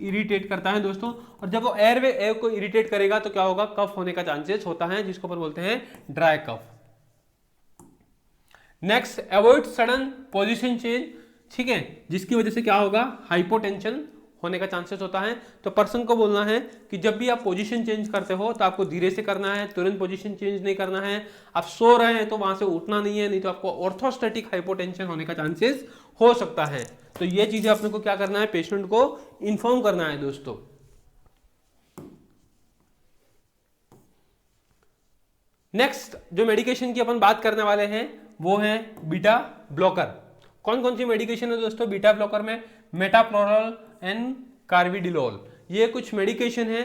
इरिटेट करता है दोस्तों। और जब वो एयर को इरिटेट करेगा तो क्या होगा, कफ होने का चांसेस होता है, जिसको अपन बोलते हैं dry cough. Next, avoid sudden position change, ठीक है, जिसकी वजह से क्या होगा, हाइपोटेंशन होने का चांसेस होता है। तो पर्सन को बोलना है कि जब भी आप पोजीशन चेंज करते हो तो आपको धीरे से करना है, तुरंत पोजीशन चेंज नहीं करना है। आप सो रहे हैं तो वहां से उठना नहीं है, नहीं तो आपको ऑर्थोस्टैटिक हाइपोटेंशन होने का चांसेस हो सकता है। तो ये चीजें अपने को क्या करना है, पेशेंट को इन्फॉर्म करना है दोस्तों। नेक्स्ट जो मेडिकेशन की अपन बात करने वाले हैं वो है बीटा ब्लॉकर। कौन कौन सी मेडिकेशन है दोस्तों बीटा ब्लॉकर में, मेटाप्रोलोल एंड कार्विडिलोल, ये कुछ मेडिकेशन है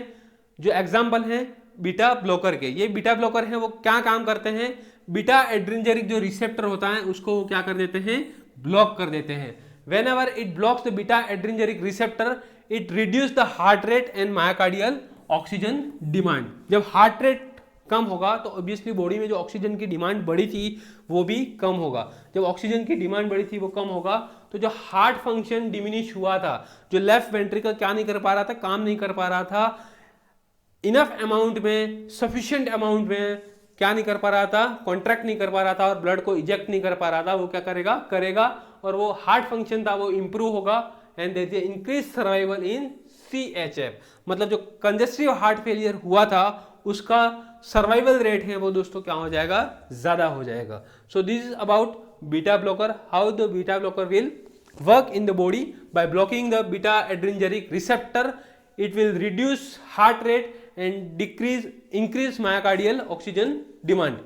जो एग्जाम्पल है बीटा ब्लॉकर के। ये बीटा ब्लॉकर है, वो क्या काम करते हैं, बीटा एड्रिनर्जिक जो रिसेप्टर होता है उसको वो क्या कर देते हैं, ब्लॉक कर देते हैं। whenever it blocks the beta adrenergic receptor it reduce the heart rate and myocardial oxygen demand। जब हार्ट रेट कम होगा तो ऑब्वियसली बॉडी में जो ऑक्सीजन की डिमांड बढ़ी थी वो भी कम होगा। जब ऑक्सीजन की डिमांड बढ़ी थी वो कम होगा तो जो हार्ट फंक्शन डिमिनिश हुआ था, जो लेफ्ट वेंट्रिकल क्या नहीं कर पा रहा था, काम नहीं कर पा रहा था इनफ अमाउंट में, सफिशिएंट अमाउंट में, क्या नहीं कर पा रहा था, कॉन्ट्रैक्ट नहीं कर पा रहा था और ब्लड को इजेक्ट नहीं कर पा रहा था, वो क्या करेगा और वो हार्ट फंक्शन था वो इंप्रूव होगा and there is increase survival in CHF। मतलब जो कंजेस्टिव हार्ट फेलियर हुआ था उसका सर्वाइवल रेट है वो दोस्तों क्या हो जाएगा, ज्यादा हो जाएगा। सो this is about beta blocker, how the beta blocker will work in the body by blocking the beta adrenergic receptor. It will reduce heart rate and increase myocardial oxygen demand.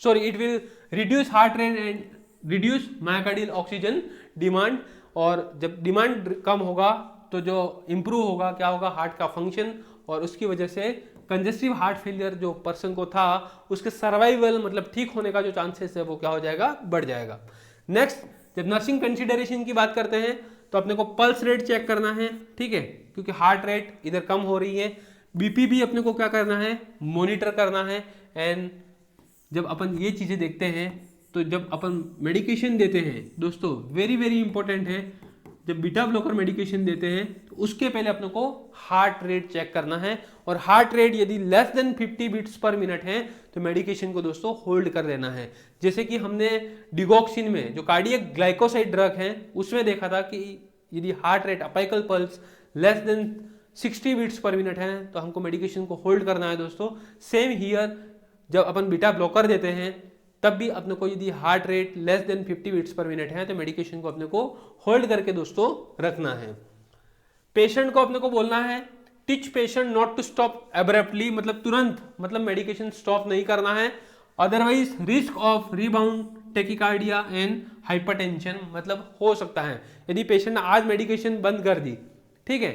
Sorry, it will reduce heart rate and reduce myocardial oxygen demand। और जब डिमांड कम होगा तो जो इंप्रूव होगा क्या होगा, हार्ट का फंक्शन, और उसकी वजह से कंजेस्टिव हार्ट फेलियर जो पर्सन को था उसके सर्वाइवल मतलब ठीक होने का जो चांसेस है वो क्या हो जाएगा, बढ़ जाएगा। नेक्स्ट, जब नर्सिंग कंसिडरेशन की बात करते हैं तो अपने को पल्स रेट चेक करना है, ठीक है, क्योंकि हार्ट रेट इधर कम हो रही है। बीपी भी अपने को क्या करना है, मॉनिटर करना है। एंड जब अपन ये चीजें देखते हैं तो जब अपन मेडिकेशन देते हैं दोस्तों, वेरी वेरी इंपॉर्टेंट है, जब बीटा ब्लॉकर मेडिकेशन देते हैं तो उसके पहले अपने को हार्ट रेट चेक करना है। और हार्ट रेट यदि less than 50 beats per minute है तो मेडिकेशन को दोस्तों होल्ड कर देना है। जैसे कि हमने डिगॉक्सिन में जो कार्डियक ग्लाइकोसाइड ड्रग है उसमें देखा था कि यदि heart rate apical pulse less than 60 beats per minute है तो हमको मेडिकेशन को होल्ड करना है दोस्तों। सेम हियर, जब अपन बीटा ब्लॉकर देते हैं तब भी अपने को यदि heart rate less than 50 beats per minute है तो मेडिकेशन को अपने को होल्ड करके दोस्तों रखना है। पेशेंट को अपने को बोलना है teach patient not to stop abruptly, मतलब तुरंत, मतलब मेडिकेशन स्टॉप नहीं करना है, otherwise risk of rebound tachycardia and hypertension मतलब हो सकता है। यदि पेशेंट ने आज मेडिकेशन बंद कर दी, ठीक है,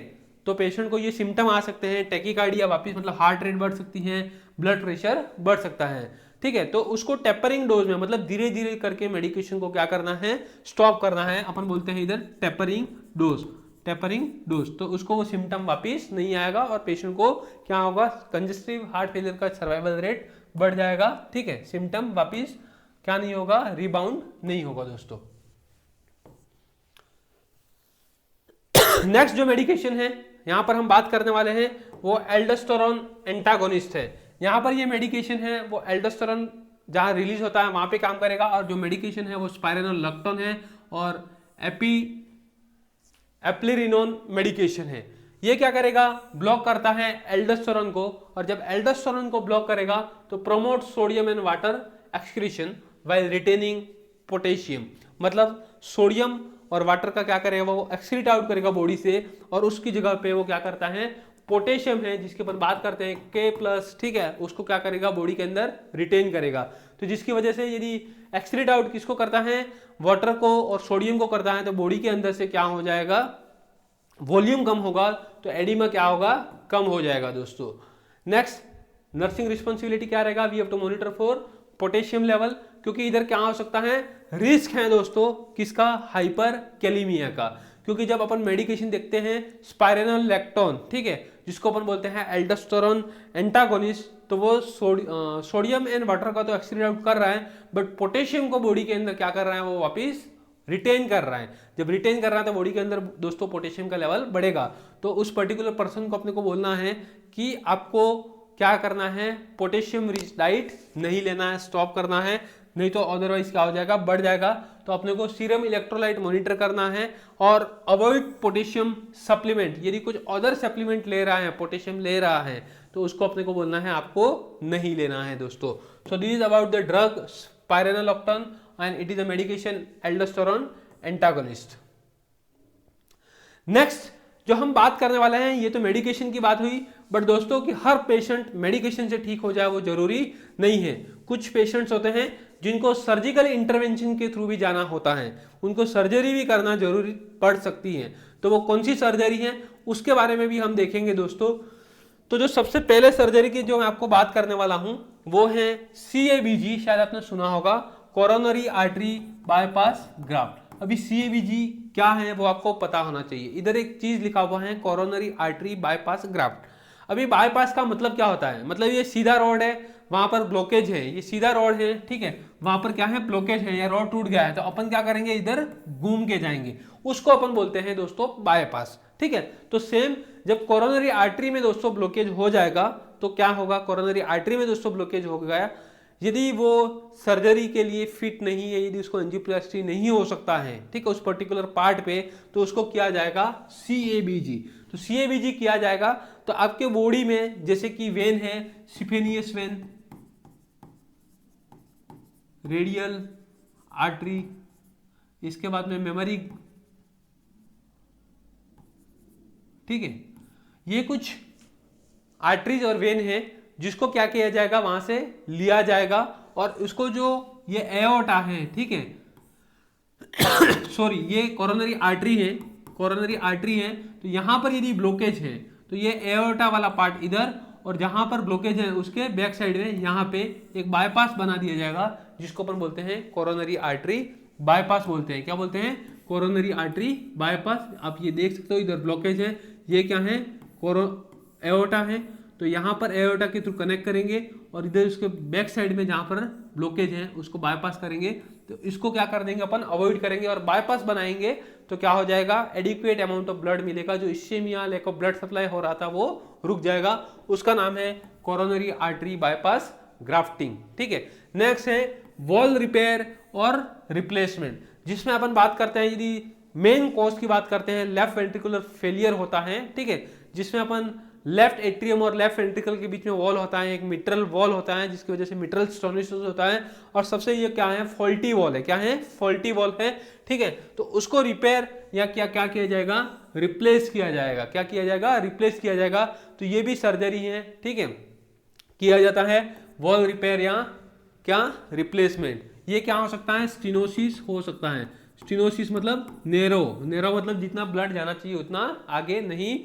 तो पेशेंट को ये सिम्टम आ सकते हैं, टेकिकार्डिया वापस, मतलब हार्ट रेट बढ़ सकती है, ब्लड प्रेशर बढ़ सकता है, ठीक है। तो उसको टेपरिंग डोज में मतलब धीरे धीरे करके मेडिकेशन को क्या करना है, स्टॉप करना है। अपन बोलते हैं इधर टेपरिंग डोज। टेपरिंग डोज, तो उसको वो सिम्टम वापिस नहीं आएगा और पेशेंट को क्या होगा, कंजेस्टिव हार्ट फेलियर का सर्वाइवल रेट बढ़ जाएगा। ठीक है, सिम्टम वापिस क्या नहीं होगा, रिबाउंड नहीं होगा दोस्तों। नेक्स्ट जो मेडिकेशन है यहां पर हम बात करने वाले हैं वो एल्डोस्टेरोन एंटागोनिस्ट है। यहां पर ये मेडिकेशन है वो एल्डोस्टेरोन जहां रिलीज होता है वहां पे काम करेगा, और जो मेडिकेशन है वो स्पाइरेनोलेक्टोन है और एप्लिरिनोन मेडिकेशन है। ये क्या करेगा, ब्लॉक करता है एल्डोस्टेरोन को, और जब एल्डोस्टेरोन को ब्लॉक करेगा तो promote sodium and water excretion while retaining potassium, मतलब सोडियम और वाटर का क्या करेगा, वो एक्सक्रीट आउट करेगा बॉडी से, और उसकी जगह पे वो क्या करता है, पोटेशियम है जिसके अपन बात करते हैं K+, ठीक है, उसको क्या करेगा, बॉडी के अंदर रिटेन करेगा। तो जिसकी वजह से यदि एक्सक्रीट आउट किसको करता है, वाटर को और सोडियम को करता है, तो बॉडी के अंदर से क्या हो जाएगा, वॉल्यूम कम होगा, तो एडिमा क्या होगा, कम हो जाएगा दोस्तों। नेक्स्ट नर्सिंग रिस्पॉन्सिबिलिटी क्या रहेगा, we have to monitor for potassium level, क्योंकि इधर क्या हो सकता है, रिस्क है दोस्तों किसका, हाइपर कैलीमिया का, क्योंकि जब अपन मेडिकेशन देखते हैं स्पाइरेनोलेक्टोन, ठीक है, जिसको अपन बोलते हैं एल्डोस्टेरोन एंटागोनिस्ट, तो वो सोडियम एंड वाटर का तो एक्सक्रीट आउट कर रहा है, बट पोटेशियम को बॉडी के अंदर क्या कर रहा है, वो वापिस रिटेन कर रहा है। जब रिटेन कर रहा है तो बॉडी के अंदर दोस्तों पोटेशियम का लेवल बढ़ेगा, तो उस पर्टिकुलर पर्सन को अपने को बोलना है कि आपको क्या करना है, पोटेशियम रिच डाइट नहीं लेना है, स्टॉप करना है, नहीं तो अदरवाइज क्या हो जाएगा, बढ़ जाएगा। तो अपने को सीरम इलेक्ट्रोलाइट मॉनिटर करना है और अवॉइड पोटेशियम सप्लीमेंट, यदि कुछ अदर सप्लीमेंट ले रहा है, पोटेशियम ले रहा है, तो उसको अपने को बोलना है आपको नहीं लेना है दोस्तों। So this is about the drug spironolactone and it is a medication aldosterone antagonist. Next जो हम बात करने वाले हैं, ये तो मेडिकेशन की बात हुई, बट दोस्तों कि हर पेशेंट मेडिकेशन से ठीक हो जाए वो जरूरी नहीं है। कुछ पेशेंट्स होते हैं जिनको सर्जिकल इंटरवेंशन के थ्रू भी जाना होता है, उनको सर्जरी भी करना जरूरी पड़ सकती है, तो वो कौन सी सर्जरी है उसके बारे में भी हम देखेंगे दोस्तों। तो जो सबसे पहले सर्जरी की जो मैं आपको बात करने वाला हूं वो है CABG, शायद आपने सुना होगा, कोरोनरी आर्टरी बाईपास ग्राफ्ट। अभी CABG क्या है वो आपको पता होना चाहिए। इधर एक चीज लिखा हुआ है कोरोनरी आर्टरी बाईपास ग्राफ्ट। अभी बाईपास का मतलब क्या होता है, मतलब ये सीधा रोड है, वहां पर ब्लॉकेज है, ये सीधा रोड है, ठीक है, वहां पर क्या है, ब्लॉकेज है या रोड टूट गया है, तो अपन क्या करेंगे, इधर घूम के जाएंगे, उसको अपन बोलते हैं दोस्तों बाईपास। ठीक है, तो सेम जब कोरोनरी आर्टरी में दोस्तों ब्लॉकेज हो जाएगा तो क्या होगा, कोरोनरी आर्टरी में दोस्तों ब्लॉकेज हो गया, यदि वो सर्जरी के लिए फिट नहीं है, यदि उसको एंजियोप्लास्टी नहीं हो सकता है, ठीक है, उस पर्टिकुलर पार्ट पे, तो उसको किया जाएगा CABG। तो CABG किया जाएगा तो आपके बॉडी में जैसे कि वेन है, सिफेनियस वेन, रेडियल आर्टरी, इसके बाद में मेमोरी, ठीक है, ये कुछ आर्टरीज और वेन है जिसको क्या किया जाएगा, वहां से लिया जाएगा, और उसको जो ये एओर्टा है, ठीक है, सॉरी ये कोरोनरी आर्टरी है, कोरोनरी आर्टरी है, तो यहां पर यदि ब्लॉकेज है तो ये एओर्टा वाला पार्ट इधर, और जहां पर ब्लॉकेज है उसके बैक साइड में यहाँ पे एक बाईपास बना दिया जाएगा, जिसको अपन बोलते हैं कोरोनरी आर्टरी बाईपास बोलते हैं। क्या बोलते हैं, कोरोनरी आर्टरी बाईपास। आप ये देख सकते हो इधर ब्लॉकेज है, ये क्या है, एओर्टा है, तो यहाँ पर एओर्टा के थ्रू कनेक्ट करेंगे, और इधर उसके बैक साइड में जहाँ पर ब्लॉकेज है उसको बाईपास करेंगे, तो इसको क्या कर देंगे अपन, अवॉइड करेंगे, और बाईपास बनाएंगे तो क्या हो जाएगा, एडिक्वेट अमाउंट ऑफ ब्लड मिलेगा, जो ischaemia, lack of blood supply हो रहा था वो रुक जाएगा, उसका नाम है कोरोनरी आर्टरी बाईपास ग्राफ्टिंग। ठीक है, नेक्स्ट है वॉल रिपेयर और रिप्लेसमेंट, जिसमें अपन बात करते हैं, यदि मेन कॉज की बात करते हैं, लेफ्ट वेंट्रिकुलर फेलियर होता है, ठीक है, जिसमें अपन लेफ्ट एट्रियम और लेफ्ट वेंट्रिकल के बीच में वॉल होता है, एक मिट्रल वॉल होता है, जिसकी वजह से मिट्रल स्टोनोसिस होता है, और सबसे ये क्या है, फॉल्टी वॉल है, क्या है, फॉल्टी वॉल है। ठीक है, तो उसको रिपेयर या क्या क्या किया जाएगा, रिप्लेस किया जाएगा, क्या किया जाएगा, रिप्लेस किया जाएगा, तो ये भी सर्जरी है। ठीक है, किया जाता है वॉल रिपेयर या क्या, रिप्लेसमेंट। ये क्या हो सकता है, स्टेनोसिस हो सकता है, स्टेनोसिस मतलब नैरो, नैरो मतलब जितना ब्लड जाना चाहिए उतना आगे नहीं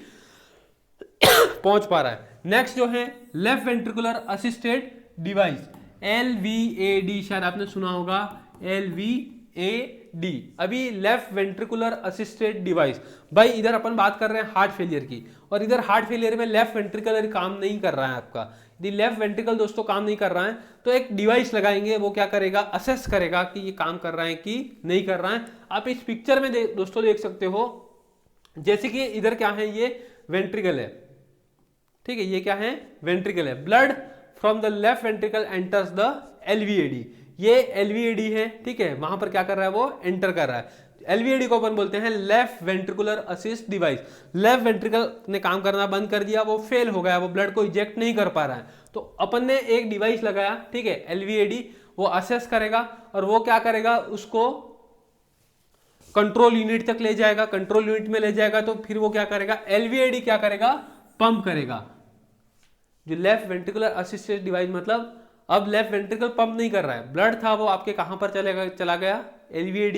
पहुंच पा रहा है। नेक्स्ट जो है left ventricular assisted device, LVAD, शायद आपने सुना होगा, LVAD, LVAD। अभी लेफ्ट वेंट्रिकुलर असिस्टेड डिवाइस, भाई इधर अपन बात कर रहे हैं हार्ट फेलियर की, और इधर हार्ट फेलियर में लेफ्ट वेंट्रिकल काम नहीं कर रहा है आपका। यदि लेफ्ट वेंट्रिकल दोस्तों काम नहीं कर रहा है तो एक डिवाइस लगाएंगे, वो क्या करेगा, असेस करेगा कि ये काम कर रहा है कि नहीं कर रहा है। आप इस पिक्चर में दोस्तों देख सकते हो, जैसे कि इधर क्या है, ये वेंट्रिकल है, ठीक है, ये क्या है, वेंट्रिकल है। Blood from the left ventricle enters the LVAD, ये LVAD है, ठीक है, वहां पर क्या कर रहा है, वो एंटर कर रहा है। LVAD को अपन बोलते हैं left ventricular assist device. Left ventricle ने काम करना बंद कर दिया, वो फेल हो गया, वो ब्लड को इजेक्ट नहीं कर पा रहा है, तो अपन ने एक डिवाइस लगाया, ठीक है, LVAD, वो असेस करेगा और वो क्या करेगा, उसको कंट्रोल यूनिट तक ले जाएगा। कंट्रोल यूनिट में ले जाएगा तो फिर वो क्या करेगा, LVAD क्या करेगा, पंप करेगा। जो लेफ्ट वेंट्रिकुलर असिस्टेड डिवाइस, मतलब अब लेफ्ट वेंट्रिकल पंप नहीं कर रहा है, ब्लड था वो आपके कहां पर चला गया, LVAD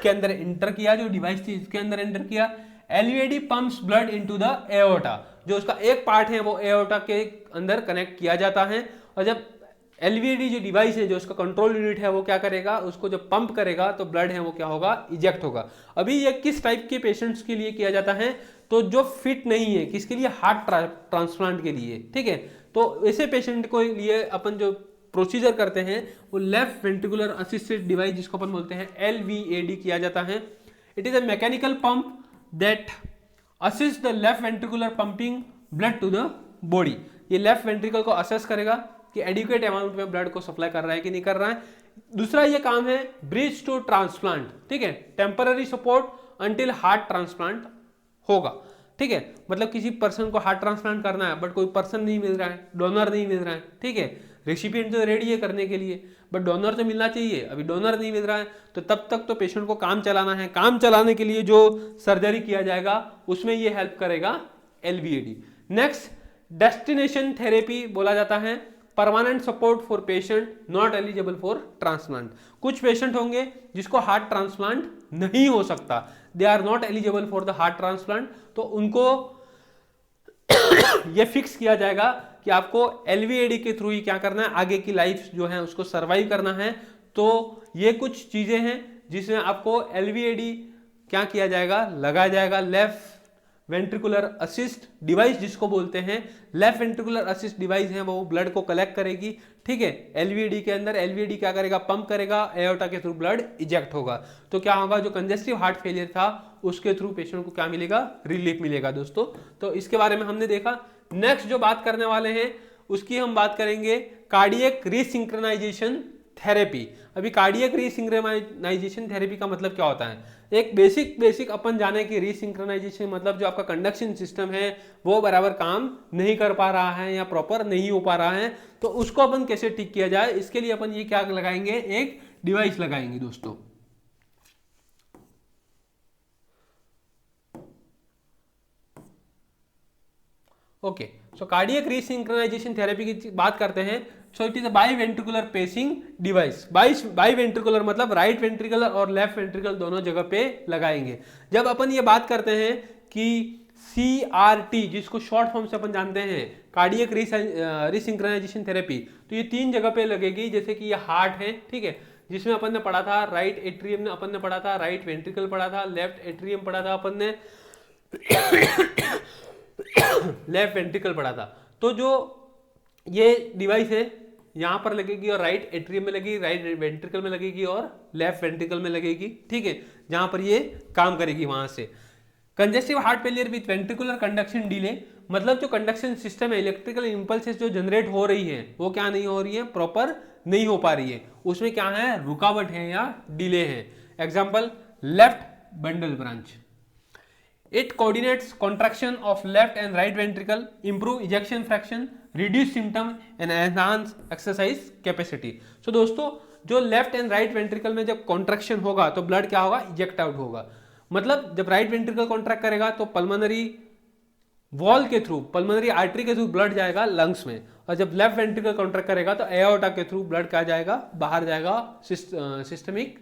के अंदर एंटर किया, जो डिवाइस थी इसके अंदर एंटर किया। LVAD pumps blood into the aorta, जो उसका एक पार्ट है वो एओर्टा के अंदर कनेक्ट किया जाता है, और जब LVAD जो डिवाइस है, जो उसका कंट्रोल यूनिट है, वो क्या करेगा, उसको जब पंप करेगा तो ब्लड है वो क्या होगा, इजेक्ट होगा। अभी ये किस टाइप के पेशेंट्स के लिए किया जाता है, तो जो फिट नहीं है, किसके लिए, हार्ट ट्रांसप्लांट के लिए, ठीक है। तो ऐसे पेशेंट को लिए अपन जो प्रोसीजर करते हैं वो लेफ्ट वेंट्रिकुलर असिस्टेड डिवाइस, जिसको अपन बोलते हैं LVAD, किया जाता है। It is a mechanical pump that assist the left ventricular pumping blood to the body. ये लेफ्ट वेंट्रिकल को असेस करेगा कि एडिक्वेट अमाउंट में ब्लड को सप्लाई कर रहा है कि नहीं कर रहा है। दूसरा ये काम है ब्रिज टू ट्रांसप्लांट, ठीक है, temporary support until heart transplant होगा, ठीक है। मतलब किसी पर्सन को हार्ट ट्रांसप्लांट करना है बट कोई पर्सन नहीं मिल रहा है, डोनर नहीं मिल रहा है, ठीक है, रेसिपिएंट तो रेडी है करने के लिए बट डोनर तो मिलना चाहिए, अभी डोनर नहीं मिल रहा है, तो तब तक तो पेशेंट को काम चलाना है। काम चलाने के लिए जो सर्जरी किया जाएगा उसमें ये हेल्प करेगा LVAD। नेक्स्ट डेस्टिनेशन थेरेपी बोला जाता है, permanent support for patient not eligible for transplant. कुछ पेशेंट होंगे जिसको हार्ट ट्रांसप्लांट नहीं हो सकता, they are not eligible for the heart transplant, तो उनको ये फिक्स किया जाएगा कि आपको LVAD के थ्रू ही क्या करना है, आगे की लाइफ जो है उसको सरवाइव करना है। तो ये कुछ चीजें हैं जिसमें आपको LVAD क्या किया जाएगा, लगाया जाएगा। लेफ्ट वेंट्रिकुलर असिस्ट डिवाइस जिसको बोलते हैं, लेफ्ट वेंट्रिकुलर असिस्ट डिवाइस है, वो ब्लड को कलेक्ट करेगी, ठीक है, LVAD के अंदर। LVAD क्या करेगा, पंप करेगा, एओर्टा के थ्रू ब्लड इजेक्ट होगा। तो क्या होगा, जो कंजेस्टिव हार्ट फेलियर था उसके थ्रू पेशेंट को क्या मिलेगा, रिलीफ मिलेगा दोस्तों। तो इसके बारे में हमने देखा। नेक्स्ट जो बात करने वाले हैं उसकी हम बात करेंगे कार्डियक रीसिंक्रोनाइजेशन थेरेपी। अभी कार्डियक रीसिंक्रोनाइजेशन थेरेपी का मतलब क्या होता है, एक बेसिक अपन जाने की रीसिंक्रोनाइजेशन मतलब जो आपका कंडक्शन सिस्टम है वो बराबर काम नहीं कर पा रहा है या प्रॉपर नहीं हो पा रहा है, तो उसको अपन कैसे ठीक किया जाए, इसके लिए अपन ये क्या लगाएंगे, एक डिवाइस लगाएंगे दोस्तों। Okay, so cardiac resynchronization therapy की बात करते हैं। So it is a biventricular pacing device. Biventricular मतलब राइट वेंट्रिकल और लेफ्ट वेंट्रिकल दोनों जगह पे लगाएंगे। जब अपन ये बात करते हैं कि CRT, जिसको शॉर्ट फॉर्म से अपन जानते हैं कार्डियक रीसिंक्रोनाइजेशन थेरेपी, तो ये 3 जगह पे लगेगी। जैसे कि ये हार्ट है, ठीक है, जिसमें अपन ने पढ़ा था राइट एट्रियम ने अपन ने पढ़ा था, राइट वेंट्रिकल पढ़ा था, लेफ्ट एट्रियम पढ़ा था अपन ने, लेफ्ट वेंट्रिकल पढ़ा था। तो जो ये डिवाइस है यहां पर लगेगी और राइट एट्रियम में लगेगी, राइट वेंट्रिकल में लगेगी और लेफ्ट वेंट्रिकल में लगेगी, ठीक है, जहां पर ये काम करेगी वहां से। Congestive heart failure with ventricular conduction delay, मतलब जो कंडक्शन सिस्टम है, इलेक्ट्रिकल इंपल्सेस जो जनरेट हो रही है वो क्या नहीं हो रही है, प्रॉपर नहीं हो पा रही है, उसमें क्या है, रुकावट है या डिले है। Example left bundle branch, it coordinates contraction of left and right ventricle, improve ejection fraction, reduce symptom and enhance exercise capacity। so दोस्तों जो लेफ्ट एंड राइट वेंट्रिकल में जब कॉन्ट्रैक्शन होगा तो ब्लड क्या होगा, इजेक्ट आउट होगा। मतलब जब राइट वेंट्रिकल कॉन्ट्रैक्ट करेगा तो पल्मोनरी वॉल के थ्रू, पल्मोनरी आर्टरी के थ्रू ब्लड जाएगा लंग्स में, और जब लेफ्ट वेंट्रिकल कॉन्ट्रैक्ट करेगा तो एओर्टा के थ्रू ब्लड क्या जाएगा, बाहर जाएगा सिस्टमिक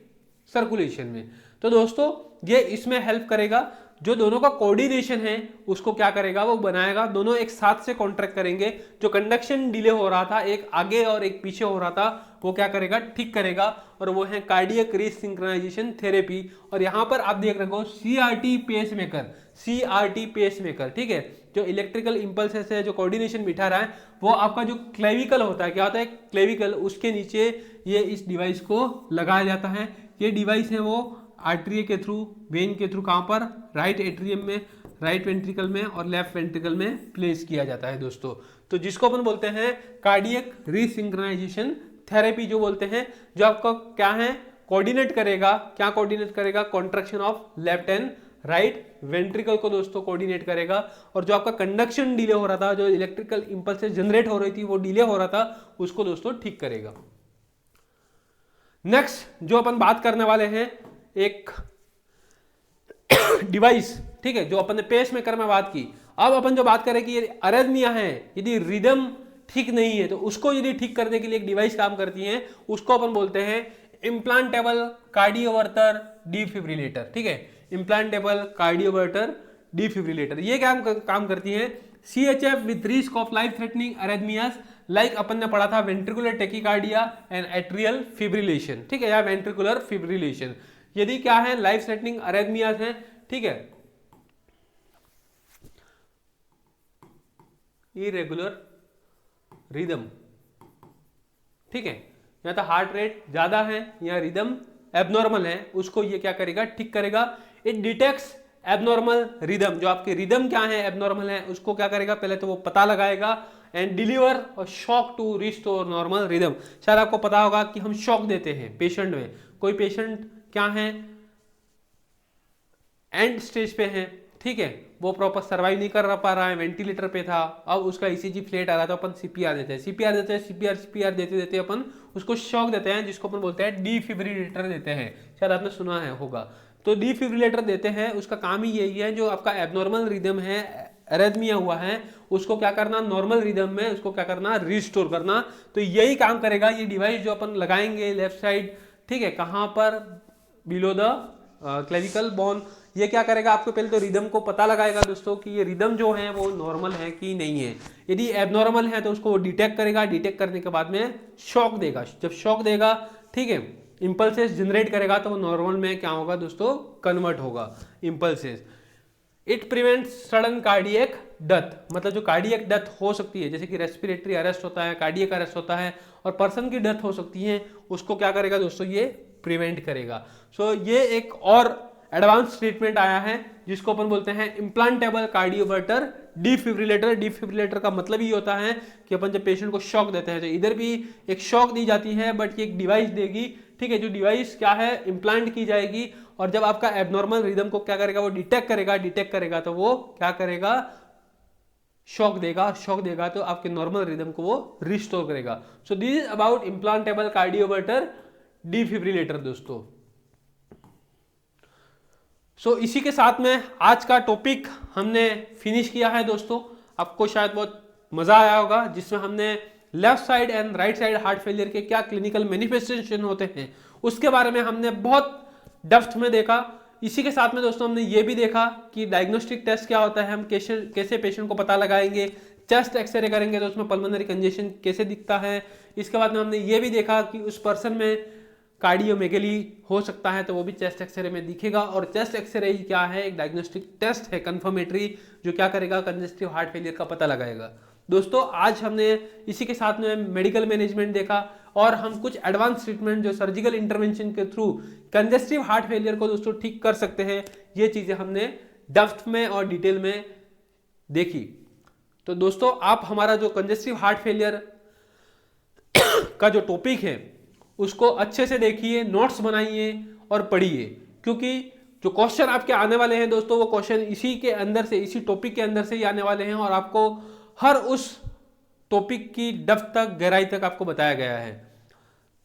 सर्कुलेशन में। तो दोस्तों ये इसमें हेल्प करेगा। जो दोनों का कोऑर्डिनेशन है उसको क्या करेगा, वो बनाएगा, दोनों एक साथ से कॉन्ट्रैक्ट करेंगे। जो कंडक्शन डिले हो रहा था, एक आगे और एक पीछे हो रहा था, वो क्या करेगा, ठीक करेगा, और वो है कार्डियक रीसिंक्रोनाइजेशन थेरेपी। और यहां पर आप देख रहे हो CRT पेसमेकर, CRT पेसमेकर, ठीक है, जो इलेक्ट्रिकल इंपल्सेस है, जो कोऑर्डिनेशन बिठा रहा है, वो आपका जो क्लेविकल होता है, क्या होता है क्लेविकल, उसके नीचे ये इस डिवाइस को लगाया जाता है। ये डिवाइस है वो आर्टरी के थ्रू, वेन के थ्रू, कहां पर, राइट एट्रियम में, राइट वेंट्रिकल में और लेफ्ट वेंट्रिकल में प्लेस किया जाता है दोस्तों। तो जिसको अपन बोलते हैं कार्डियक रीसिंक्रोनाइजेशन थेरेपी जो बोलते हैं, जो आपका क्या है, कोऑर्डिनेट करेगा, क्या कोऑर्डिनेट करेगा, contraction of left and right ventricle को दोस्तों कोऑर्डिनेट करेगा। और जो आपका कंडक्शन डिले हो रहा था, जो इलेक्ट्रिकल इंपल्सेस जनरेट हो रही थी, वो डिले हो रहा था, उसको दोस्तों ठीक करेगा। नेक्स्ट जो अपन बात करने वाले हैं, एक डिवाइस, ठीक है, जो अपन ने पेस मेकर में बात की। अब अपन जो बात करें कि यदि अरेथमिया है, यदि रिदम ठीक नहीं है, तो उसको यदि ठीक करने के लिए एक डिवाइस काम करती है, उसको अपन बोलते हैं इम्प्लांटेबल कार्डियोवर्टर डिफिब्रिलेटर, ठीक है, इम्प्लांटेबल कार्डियोवर्टर डिफिब्रिलेटर। ये क्या काम करती है, CHF with risk of life threatening arrhythmias, like अपन ने पढ़ा था ventricular tachycardia and atrial fibrillation, ठीक है, या वेंट्रिकुलर फिब्रिलेशन। यदि क्या है, लाइफ थ्रेटनिंग अरेथमियास है, ठीक है, इरेगुलर रिदम, ठीक है, या तो हार्ट रेट ज्यादा है या रिदम एबनॉर्मल है, उसको ये क्या करेगा, ठीक करेगा। इट डिटेक्ट्स एबनॉर्मल रिदम, जो आपके रिदम क्या है, एबनॉर्मल है, उसको क्या करेगा, पहले तो वो पता लगाएगा एंड डिलीवर और shock to restore normal rhythm. शायद आपको पता होगा कि हम शॉक देते हैं पेशेंट में, कोई पेशेंट क्या है, एंड स्टेज पे है, ठीक है, वो प्रॉपर सर्वाइव नहीं कर पा रहा है, वेंटिलेटर पे था, अब उसका ECG फ्लेट आ रहा था, अपन CPR देते हैं, CPR देते देते अपन उसको शॉक देते हैं, जिसको अपन बोलते हैं डिफिब्रिलेटर देते हैं, शायद आपने सुना है होगा। तो डिफिब्रिलेटर देते हैं, उसका काम ही यही है, जो आपका एबनॉर्मल रिदम है, अरेथमिया हुआ है, उसको क्या करना, नॉर्मल रिदम में उसको क्या करना, रिस्टोर करना। तो यही काम करेगा ये डिवाइस जो अपन लगाएंगे लेफ्ट साइड, ठीक है, कहां पर, बिलो द क्लेविकल बोन। ये क्या करेगा, आपको पहले तो रिदम को पता लगाएगा दोस्तों कि ये रिदम जो है वो नॉर्मल है कि नहीं है। यदि एबनॉर्मल है तो उसको वो डिटेक्ट करेगा, डिटेक्ट करने के बाद में शॉक देगा, जब शॉक देगा, ठीक है, इंपल्सेस जनरेट करेगा, तो वो नॉर्मल में क्या होगा दोस्तों, कन्वर्ट होगा impulses. It prevents sudden cardiac death, मतलब जो कार्डियक डेथ हो सकती है, जैसे कि रेस्पिरेटरी अरेस्ट होता है, कार्डियक अरेस्ट होता है, और पर्सन की डेथ हो सकती है, उसको क्या करेगा दोस्तों, ये प्रिवेंट करेगा। सो ये एक और एडवांस ट्रीटमेंट आया है, जिसको अपन बोलते हैं इम्प्लांटेबल कार्डियोवर्टर डिफिब्रिलेटर। डिफिब्रिलेटर का मतलब ये होता है कि अपन जब पेशेंट को शॉक देते हैं, तो इधर भी एक शॉक दी जाती है, बट ये एक डिवाइस देगी, ठीक है, जो डिवाइस क्या है, इम्प्लांट की जाएगी, और जब आपका एबनॉर्मल रिदम को क्या करेगा, वो डिटेक्ट करेगा, तो वो क्या करेगा, शॉक देगा, तो आपके नॉर्मल रिदम को वो रिस्टोर करेगा। सो this is about implantable cardioverter defibrillator दोस्तों। सो इसी के साथ में आज का टॉपिक हमने फिनिश किया है दोस्तों। आपको शायद बहुत मजा आया होगा, जिसमें हमने left side and right side heart failure के क्या क्लिनिकल मैनिफेस्टेशन होते हैं उसके बारे में हमने बहुत डेप्थ में देखा। इसी के साथ में दोस्तों हमने ये भी देखा कि डायग्नोस्टिक टेस्ट क्या होता है, हम कैसे पेशेंट को पता लगाएंगे, चेस्ट एक्सरे करेंगे तो उसमें पल्मोनरी कंजेशन कैसे दिखता है। इसके बाद में हमने ये भी देखा कि उस पर्सन में कार्डियोमेगली हो सकता है, तो वो भी चेस्ट एक्सरे में दिखेगा। और चेस्ट एक्सरे क्या है, एक डायग्नोस्टिक टेस्ट है कंफर्मेटरी, जो क्या करेगा, कंजेस्टिव हार्ट फेलियर का पता लगाएगा। दोस्तों आज हमने इसी के साथ में मेडिकल मैनेजमेंट देखा, और हम कुछ एडवांस ट्रीटमेंट जो सर्जिकल इंटरवेंशन के थ्रू कंजेस्टिव हार्ट फेलियर को दोस्तों ठीक कर सकते हैं, ये चीजें हमने डेप्थ में और डिटेल में देखी। तो दोस्तों आप हमारा जो कंजेस्टिव हार्ट फेलियर का जो टॉपिक है उसको अच्छे से देखिए, नोट्स बनाइए और पढ़िए, क्योंकि जो क्वेश्चन आपके आने वाले हैं दोस्तों, वो क्वेश्चन इसी के अंदर से, इसी टॉपिक के अंदर से ही आने वाले हैं, और आपको हर उस टॉपिक की डेप्थ तक, गहराई तक आपको बताया गया है।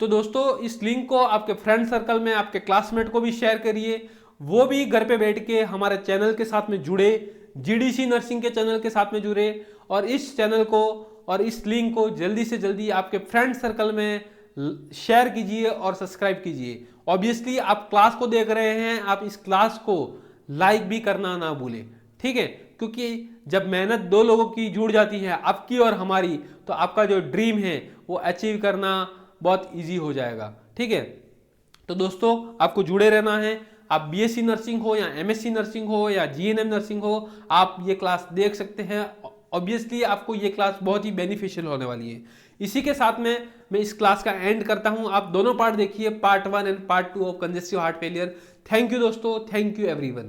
तो दोस्तों इस लिंक को आपके फ्रेंड सर्कल में, आपके क्लासमेट को भी शेयर करिए, वो भी घर पे बैठ के हमारे चैनल के साथ में जुड़े, GDC नर्सिंग के चैनल के साथ में जुड़े, और इस चैनल को और इस लिंक को जल्दी से जल्दी आपके फ्रेंड सर्कल में शेयर कीजिए और सब्सक्राइब कीजिए। ऑब्वियसली आप क्लास को देख रहे हैं, आप इस क्लास को लाइक भी करना ना भूले, ठीक है, क्योंकि जब मेहनत दो लोगों की जुड़ जाती है, आपकी और हमारी, तो आपका जो ड्रीम है वो अचीव करना बहुत इजी हो जाएगा, ठीक है। तो दोस्तों आपको जुड़े रहना है, आप बीएससी नर्सिंग हो या एमएससी नर्सिंग हो या जीएनएम नर्सिंग हो, आप ये क्लास देख सकते हैं। ऑब्वियसली आपको ये क्लास बहुत ही बेनिफिशियल होने वाली है। इसी के साथ में मैं इस क्लास का एंड करता हूं। आप दोनों पार्ट देखिए, part 1 and part 2 of congestive heart failure. Thank you दोस्तों, थैंक यू एवरीवन।